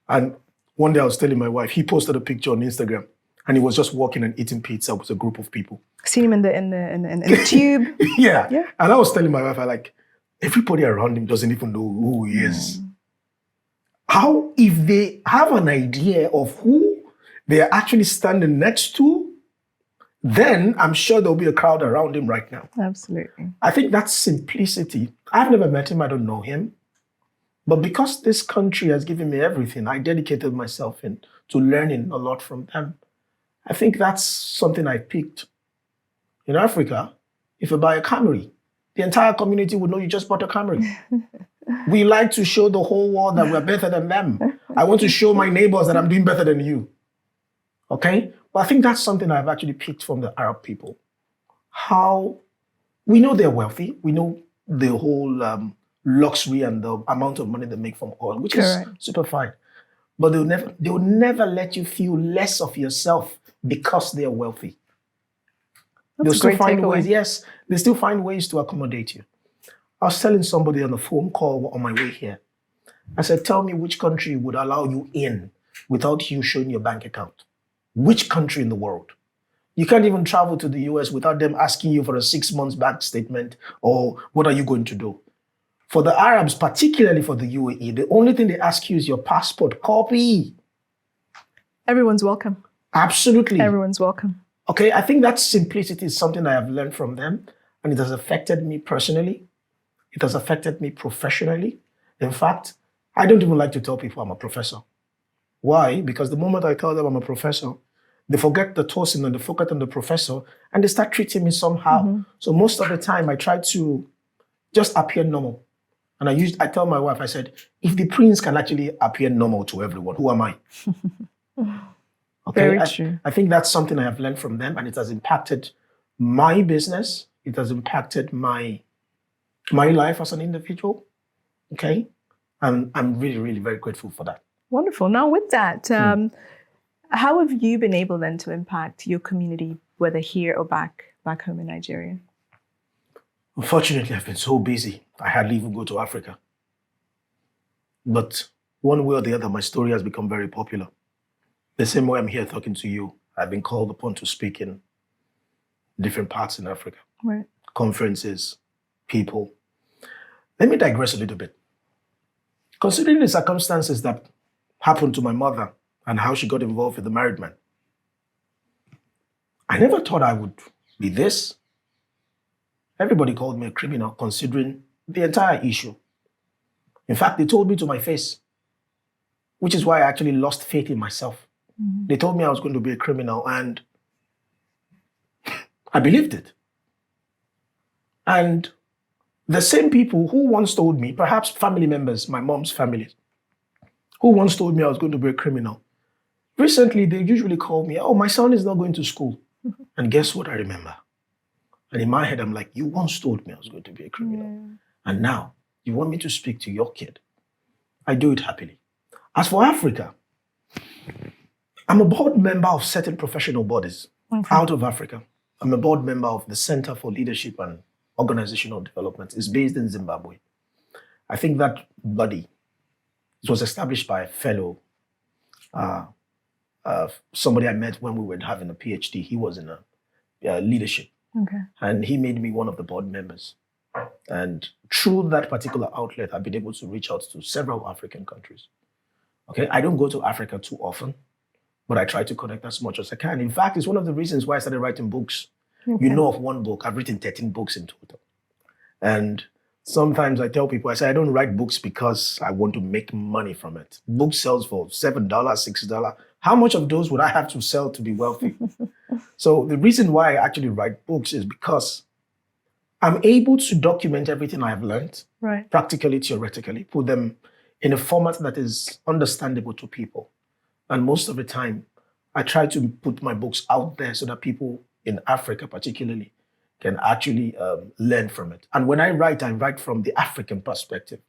and one day I was telling my wife, he posted a picture on Instagram and he was just walking and eating pizza with a group of people. Seen him in the tube. Yeah. And I was telling my wife, everybody around him doesn't even know who he is. How, if they have an idea of who they are actually standing next to, then I'm sure there'll be a crowd around him right now. Absolutely. I think that's simplicity. I've never met him. I don't know him. But because this country has given me everything, I dedicated myself to learning a lot from them. I think that's something I picked. In Africa, if you buy a Camry, the entire community would know you just bought a Camry. We like to show the whole world that we're better than them. I want to show my neighbors that I'm doing better than you. Okay? But I think that's something I've actually picked from the Arab people. How we know they're wealthy. We know the whole luxury and the amount of money they make from oil, which is super fine. But they'll never let you feel less of yourself because they're wealthy. They'll still find ways, yes, they still find ways to accommodate you. I was telling somebody on a phone call on my way here. I said, tell me which country would allow you in without you showing your bank account. Which country in the world? You can't even travel to the US without them asking you for a 6 months bank statement or what are you going to do? For the Arabs, particularly for the UAE, the only thing they ask you is your passport copy. Everyone's welcome. Absolutely. Everyone's welcome. Okay, I think that simplicity is something I have learned from them, and it has affected me personally. It has affected me professionally. In fact, I don't even like to tell people I'm a professor. Why? Because the moment I tell them I'm a professor, they forget the Tosin and they forget on the professor, and they start treating me somehow. So most of the time, I try to just appear normal. And I tell my wife, I said, if the prince can actually appear normal to everyone, who am I? Okay, Very true. I think that's something I have learned from them, and it has impacted my business. It has impacted my life as an individual. Okay, and I'm really, really very grateful for that. Wonderful. Now, with that, how have you been able then to impact your community, whether here or back home in Nigeria? Unfortunately, I've been so busy, I hardly even go to Africa. But one way or the other, my story has become very popular. The same way I'm here talking to you, I've been called upon to speak in different parts in Africa, Right. conferences, people. Let me digress a little bit. Considering the circumstances that happened to my mother and how she got involved with the married man, I never thought I would be this. Everybody called me a criminal considering the entire issue. In fact, they told me to my face, which is why I actually lost faith in myself. Mm-hmm. They told me I was going to be a criminal, and I believed it. And the same people who once told me, perhaps family members, my mom's family, who once told me I was going to be a criminal, recently they usually call me, oh, my son is not going to school. Mm-hmm. And guess what I remember? And in my head, I'm like, you once told me I was going to be a criminal. Yeah. And now you want me to speak to your kid. I do it happily. As for Africa, I'm a board member of certain professional bodies out of Africa. I'm a board member of the Center for Leadership and Organizational Development. It's based in Zimbabwe. I think that body, it was established by a fellow, somebody I met when we were having a PhD. He was in a leadership. Okay. And he made me one of the board members. And through that particular outlet, I've been able to reach out to several African countries. Okay, I don't go to Africa too often, but I try to connect as much as I can. In fact, it's one of the reasons why I started writing books. Okay. You know of one book, I've written 13 books in total. And sometimes I tell people, I say, I don't write books because I want to make money from it. Book sells for $7, $6. How much of those would I have to sell to be wealthy? So the reason why I actually write books is because I'm able to document everything I've learned, Right. practically, theoretically, put them in a format that is understandable to people. And most of the time, I try to put my books out there so that people in Africa particularly can actually learn from it. And when I write from the African perspective.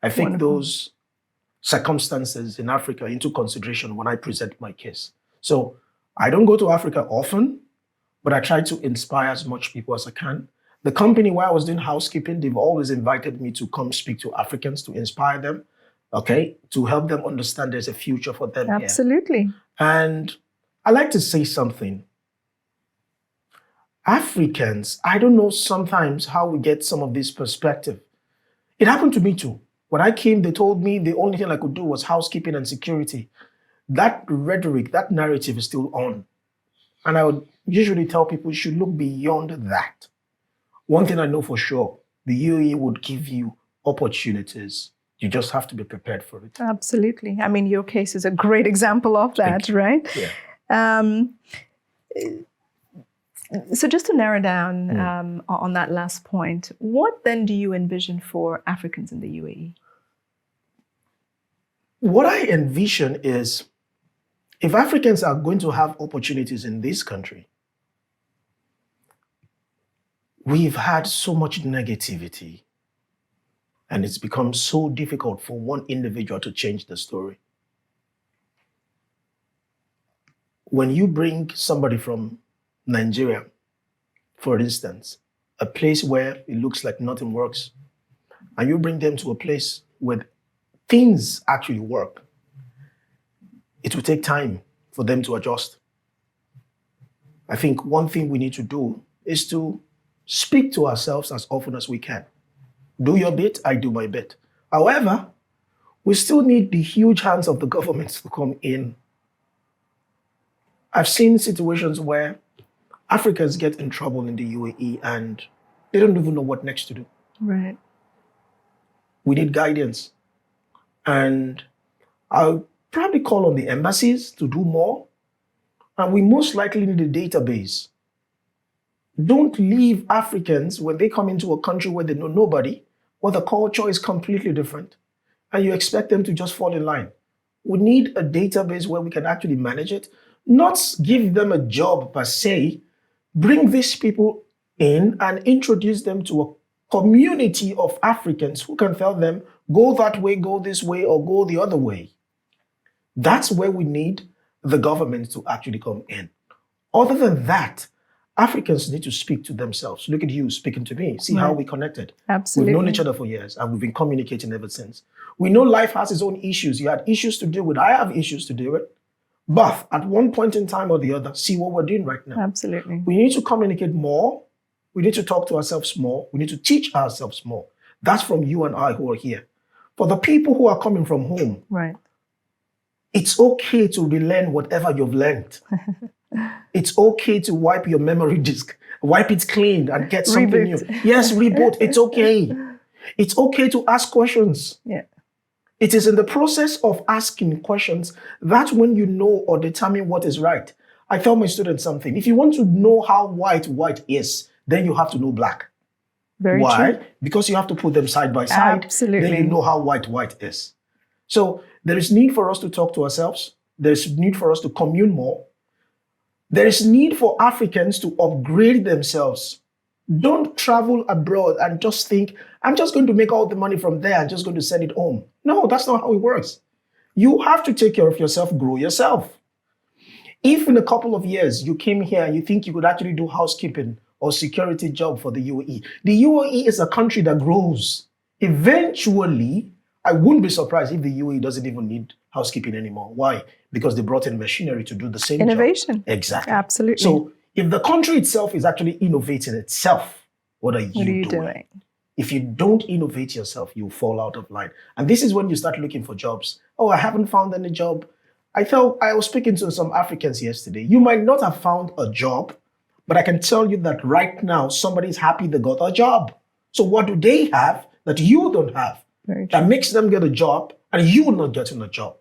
I take Wonderful. those circumstances in Africa into consideration when I present my case. So I don't go to Africa often, but I try to inspire as much people as I can. The company where I was doing housekeeping, they've always invited me to come speak to Africans to inspire them, okay, to help them understand there's a future for them here. Absolutely. And I like to say something. Africans, I don't know sometimes how we get some of this perspective. It happened to me too. When I came, they told me the only thing I could do was housekeeping and security. That rhetoric, that narrative is still on. And I would usually tell people you should look beyond that. One thing I know for sure, the UAE would give you opportunities. You just have to be prepared for it. Absolutely. I mean, your case is a great example of that, right? Yeah. So just to narrow down on that last point, what then do you envision for Africans in the UAE? What I envision is if Africans are going to have opportunities in this country, we've had so much negativity and it's become so difficult for one individual to change the story. When you bring somebody from Nigeria, for instance, a place where it looks like nothing works, and you bring them to a place where things actually work, it will take time for them to adjust. I think one thing we need to do is to speak to ourselves as often as we can. Do your bit, I do my bit. However, we still need the huge hands of the government to come in. I've seen situations where Africans get in trouble in the UAE and they don't even know what next to do. Right. We need guidance. And I'll probably call on the embassies to do more. And we most likely need a database. Don't leave Africans when they come into a country where they know nobody, where the culture is completely different, and you expect them to just fall in line. We need a database where we can actually manage it, not give them a job per se, bring these people in and introduce them to a community of Africans who can tell them, go that way, go this way, or go the other way. That's where we need the government to actually come in. Other than that, Africans need to speak to themselves. Look at you speaking to me. See how we connected. Absolutely. We've known each other for years and we've been communicating ever since. We know life has its own issues. You had issues to deal with. I have issues to deal with. But at one point in time or the other, see what we're doing right now. Absolutely. We need to communicate more. We need to talk to ourselves more. We need to teach ourselves more. That's from you and I who are here. For the people who are coming from home, right, it's okay to relearn whatever you've learned. It's okay to wipe your memory disk, wipe it clean and get something new. Yes, reboot. It's okay. It's okay to ask questions. Yeah. It is in the process of asking questions that when you know or determine what is right. I tell my students something. If you want to know how white is, then you have to know black. Very Why? true. Because you have to put them side by side. Absolutely. Then you know how white is. So there is need for us to talk to ourselves. There's need for us to commune more. There is need for Africans to upgrade themselves. Don't travel abroad and just think, I'm just going to make all the money from there and just going to send it home. No, that's not how it works. You have to take care of yourself, grow yourself. If in a couple of years you came here and you think you could actually do housekeeping or security job for the UAE, the UAE is a country that grows. Eventually, I wouldn't be surprised if the UAE doesn't even need housekeeping anymore. Why? Because they brought in machinery to do the same innovation. job. Exactly. Absolutely. So if the country itself is actually innovating itself, what are you doing? If you don't innovate yourself, you fall out of line. And this is when you start looking for jobs. Oh, I haven't found any job. I was speaking to some Africans yesterday. You might not have found a job, but I can tell you that right now, somebody's happy they got a job. So what do they have that you don't have? That makes them get a job and you not getting a job?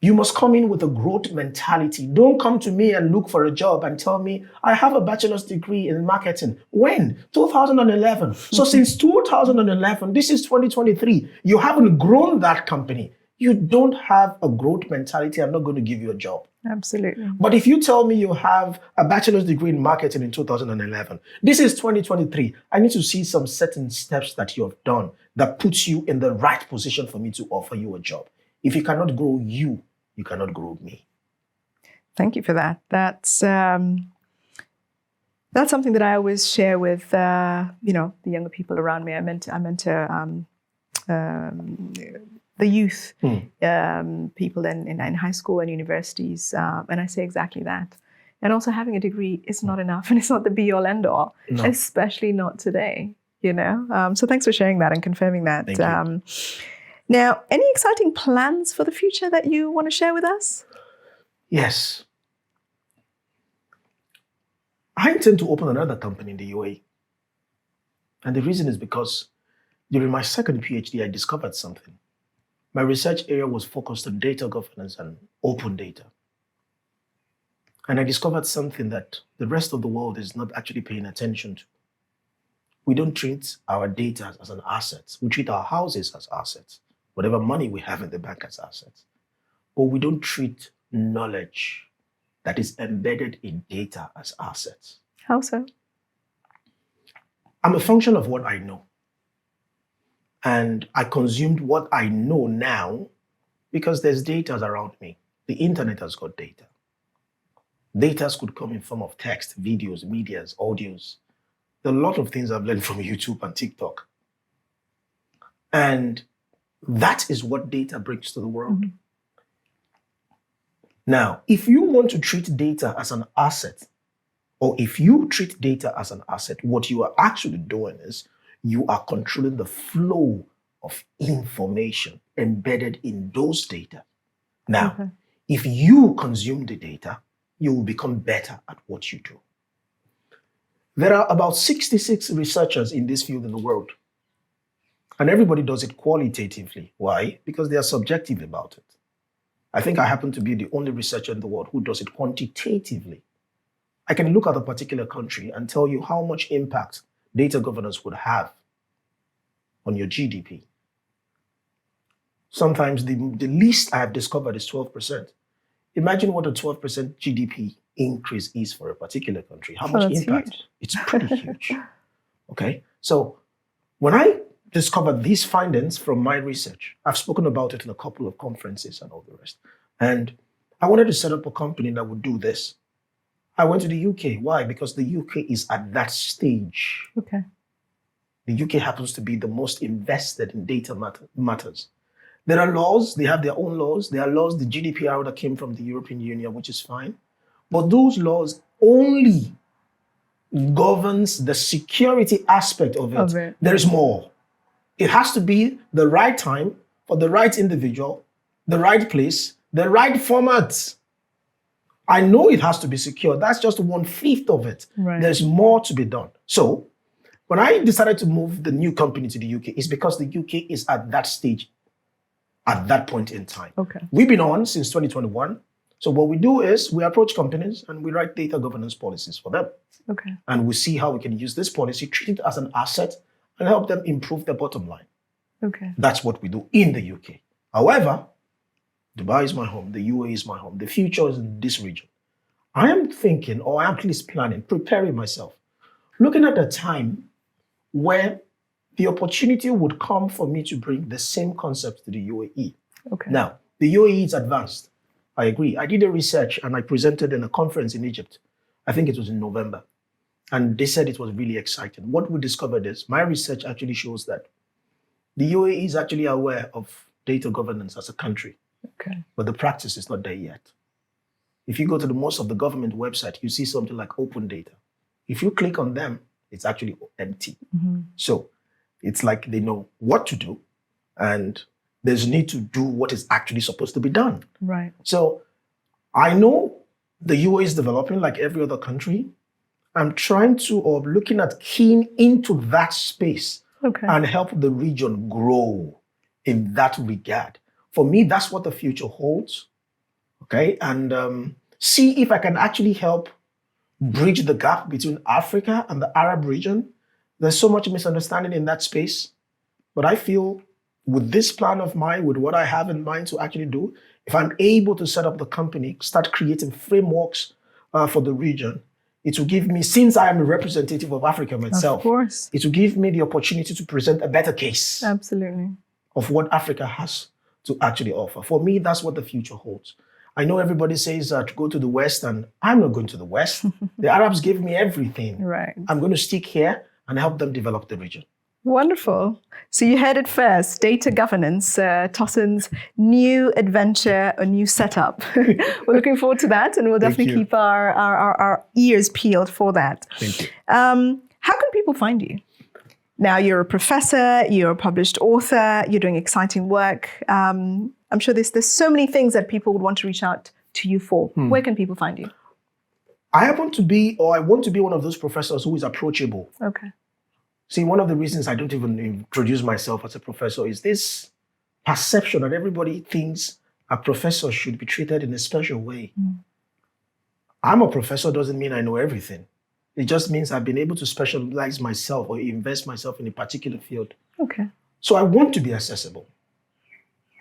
You must come in with a growth mentality. Don't come to me and look for a job and tell me, I have a bachelor's degree in marketing. When? 2011. So since 2011, this is 2023. You haven't grown that company. You don't have a growth mentality. I'm not going to give you a job. Absolutely. But if you tell me you have a bachelor's degree in marketing in 2011, this is 2023. I need to see some certain steps that you have done that puts you in the right position for me to offer you a job. If you cannot grow you cannot grow me. Thank you for that. That's something that I always share with the younger people around me. I mentor the youth people in high school and universities, and I say exactly that. And also, having a degree is not enough, and it's not the be-all, end-all, especially not today. So thanks for sharing that and confirming that. Thank you. Now, any exciting plans for the future that you want to share with us? Yes. I intend to open another company in the UAE. And the reason is because during my second PhD, I discovered something. My research area was focused on data governance and open data. And I discovered something that the rest of the world is not actually paying attention to. We don't treat our data as an asset. We treat our houses as assets. Whatever money we have in the bank as assets. But we don't treat knowledge that is embedded in data as assets. How so? I'm a function of what I know. And I consumed what I know now because there's data around me. The internet has got data. Data could come in form of text, videos, medias, audios. There are a lot of things I've learned from YouTube and TikTok. And that is what data brings to the world. Mm-hmm. Now, if you want to treat data as an asset, or if you treat data as an asset, what you are actually doing is you are controlling the flow of information embedded in those data. Now, if you consume the data, you will become better at what you do. There are about 66 researchers in this field in the world. And everybody does it qualitatively. Why? Because they are subjective about it. I think I happen to be the only researcher in the world who does it quantitatively. I can look at a particular country and tell you how much impact data governance would have on your GDP. Sometimes the least I have discovered is 12%. Imagine what a 12% GDP increase is for a particular country. How much impact? Huge. It's pretty huge. Okay, so when I discovered these findings from my research, I've spoken about it in a couple of conferences and all the rest. And I wanted to set up a company that would do this. I went to the UK. Why? Because the UK is at that stage. Okay. The UK happens to be the most invested in data matters. There are laws, they have their own laws. There are laws, the GDPR that came from the European Union, which is fine. But those laws only governs the security aspect of it. There is more. It has to be the right time for the right individual, the right place, the right format. I know it has to be secure. That's just 1/5 of it. Right. There's more to be done. So when I decided to move the new company to the UK, it's because the UK is at that stage, at that point in time. Okay. We've been on since 2021. So what we do is we approach companies and we write data governance policies for them. Okay. And we see how we can use this policy, treat it as an asset, and help them improve their bottom line. Okay. That's what we do in the UK. However, Dubai is my home. The UAE is my home. The future is in this region. I am thinking, or I'm at least planning, preparing myself, looking at a time where the opportunity would come for me to bring the same concepts to the UAE. Okay. Now, the UAE is advanced. I agree. I did a research and I presented in a conference in Egypt. I think it was in November. And they said it was really exciting. What we discovered is my research actually shows that the UAE is actually aware of data governance as a country. Okay. But the practice is not there yet. If you go to most of the government website, you see something like open data. If you click on them, it's actually empty. Mm-hmm. So it's like they know what to do and there's need to do what is actually supposed to be done. Right. So I know the UAE is developing like every other country. I'm trying to, or looking at keying into that space and help the region grow in that regard. For me, that's what the future holds. Okay. And see if I can actually help bridge the gap between Africa and the Arab region. There's so much misunderstanding in that space. But I feel with this plan of mine, with what I have in mind to actually do, if I'm able to set up the company, start creating frameworks for the region, it will give me, since I am a representative of Africa myself, of course, it will give me the opportunity to present a better case. Absolutely. Of what Africa has to actually offer. For me, that's what the future holds. I know everybody says to go to the West, and I'm not going to the West. The Arabs gave me everything. Right. I'm going to stick here and help them develop the region. Wonderful. So you heard it first, data governance, Tosin's new adventure, a new setup. We're looking forward to that, and we'll definitely keep our ears peeled for that. Thank you. How can people find you? Now, you're a professor, you're a published author, you're doing exciting work. I'm sure there's so many things that people would want to reach out to you for. Where can people find you? I want to be one of those professors who is approachable. Okay. See, one of the reasons I don't even introduce myself as a professor is this perception that everybody thinks a professor should be treated in a special way. I'm a professor doesn't mean I know everything. It just means I've been able to specialize myself or invest myself in a particular field. Okay. So I want to be accessible.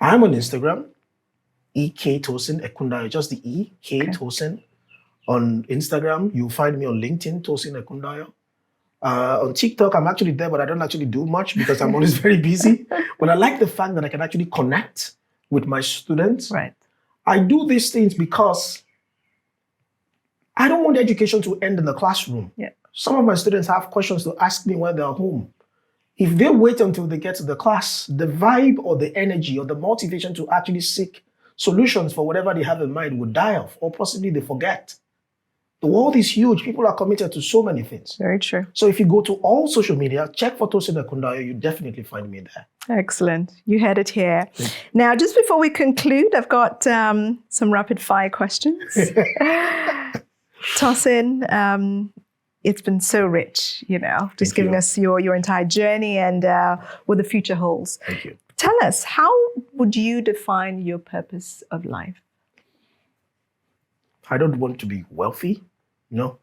I'm on Instagram, Tosin Ekundayo, just the Tosin. On Instagram, you'll find me on LinkedIn, Tosin Ekundayo. On TikTok, I'm actually there, but I don't actually do much because I'm always very busy. But I like the fact that I can actually connect with my students. Right. I do these things because I don't want education to end in the classroom. Yeah. Some of my students have questions to ask me when they're home. If they wait until they get to the class, the vibe or the energy or the motivation to actually seek solutions for whatever they have in mind would die off, or possibly they forget. The world is huge. People are committed to so many things. Very true. So if you go to all social media, check for Tosin Ekundayo, you definitely find me there. Excellent. You had it here. Now, just before we conclude, I've got some rapid fire questions. Tosin, it's been so rich, just giving us your entire journey and what the future holds. Thank you. Tell us, how would you define your purpose of life? I don't want to be wealthy. No.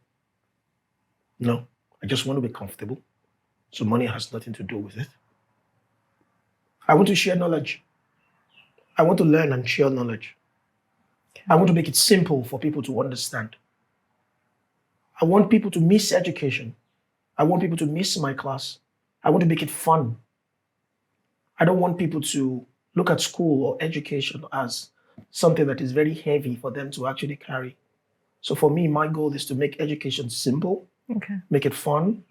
I just want to be comfortable. So money has nothing to do with it. I want to share knowledge. I want to learn and share knowledge. Okay. I want to make it simple for people to understand. I want people to miss education. I want people to miss my class. I want to make it fun. I don't want people to look at school or education as something that is very heavy for them to actually carry. So for me, my goal is to make education simple, Okay. make it fun,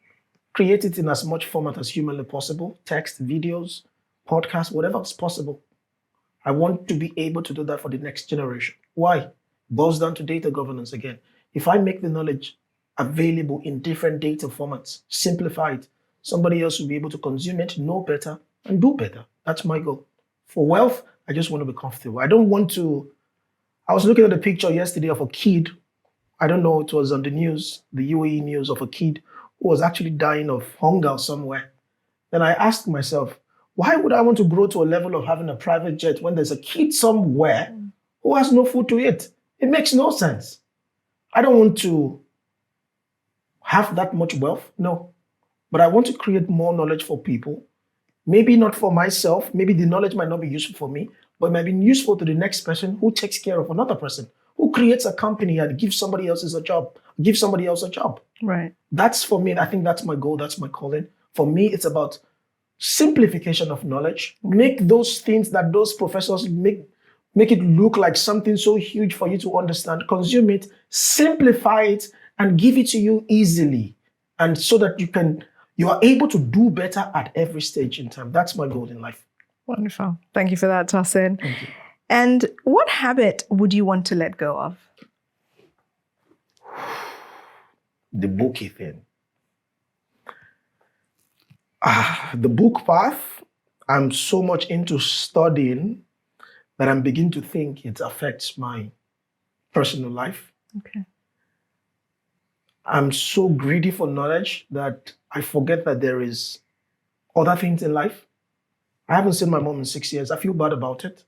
create it in as much format as humanly possible, text, videos, podcasts, whatever is possible. I want to be able to do that for the next generation. Why? Boils down to data governance again. If I make the knowledge available in different data formats, simplify it, somebody else will be able to consume it, know better, and do better. That's my goal. For wealth, I just want to be comfortable. I don't want to. I was looking at a picture yesterday of a kid. I don't know, it was on the news, the UAE news, of a kid who was actually dying of hunger somewhere. Then I asked myself, why would I want to grow to a level of having a private jet when there's a kid somewhere who has no food to eat? It makes no sense. I don't want to have that much wealth, no. But I want to create more knowledge for people. Maybe not for myself, maybe the knowledge might not be useful for me, but it might be useful to the next person who takes care of another person, who creates a company and gives somebody else a job, Right. That's for me. I think that's my goal. That's my calling. For me, it's about simplification of knowledge. Make those things that those professors make it look like something so huge for you to understand. Consume it, simplify it, and give it to you easily. And so that you are able to do better at every stage in time. That's my goal in life. Wonderful. Thank you for that, Tosin. Thank you. And what habit would you want to let go of? The bookie thing. The book path, I'm so much into studying that I'm beginning to think it affects my personal life. Okay. I'm so greedy for knowledge that I forget that there is other things in life. I haven't seen my mom in 6 years. I feel bad about it,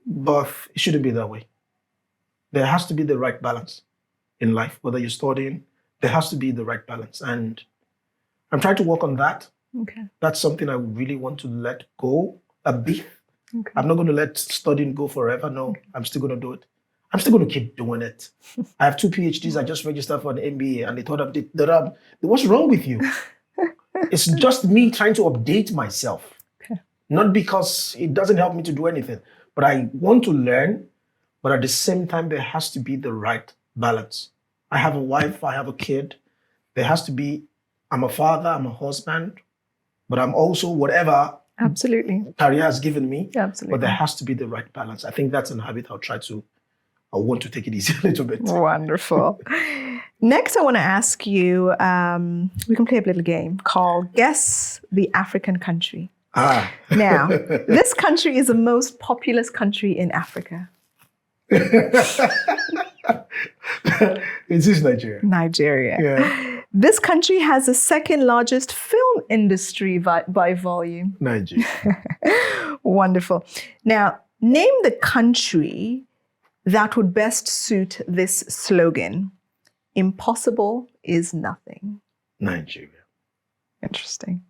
but it shouldn't be that way. There has to be the right balance in life, whether you're studying, there has to be the right balance. And I'm trying to work on that. Okay. That's something I really want to let go a bit. Okay. I'm not going to let studying go forever. No, I'm still going to do it. I'm still going to keep doing it. I have 2 PhDs. I just registered for an MBA and they thought, what's wrong with you? It's just me trying to update myself. Okay. Not because it doesn't help me to do anything, but I want to learn. But at the same time, there has to be the right balance. I have a wife, I have a kid. There has to be, I'm a father, I'm a husband, but I'm also whatever Absolutely. career has given me. Absolutely. But there has to be the right balance. I think that's a habit I want to take it easy a little bit. Wonderful. Next, I want to ask you, we can play a little game called Guess the African Country. Now, this country is the most populous country in Africa. It is Nigeria. Nigeria. Yeah. This country has the second largest film industry by volume. Nigeria. Wonderful. Now, name the country that would best suit this slogan. Impossible is nothing. Nigeria. Interesting.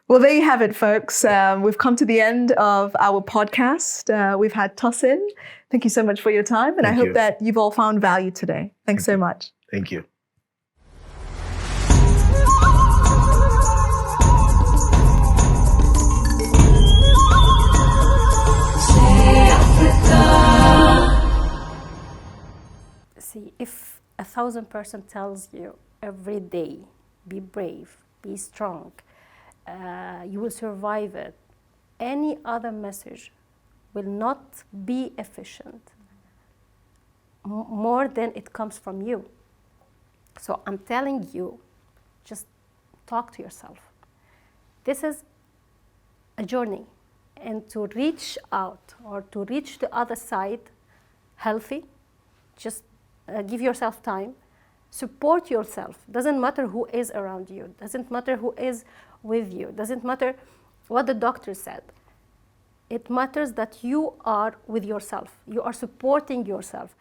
Well, there you have it, folks. We've come to the end of our podcast. We've had Tosin. Thank you so much for your time. And I hope that you've all found value today. Thanks so much. Thank you. See, if 1,000 person tells you every day, be brave, be strong, you will survive it, any other message will not be efficient more than it comes from you. So I'm telling you, just talk to yourself. This is a journey, and to reach out or to reach the other side healthy, just give yourself time, support yourself. Doesn't matter who is around you, doesn't matter who is with you, doesn't matter what the doctor said. It matters that you are with yourself, you are supporting yourself.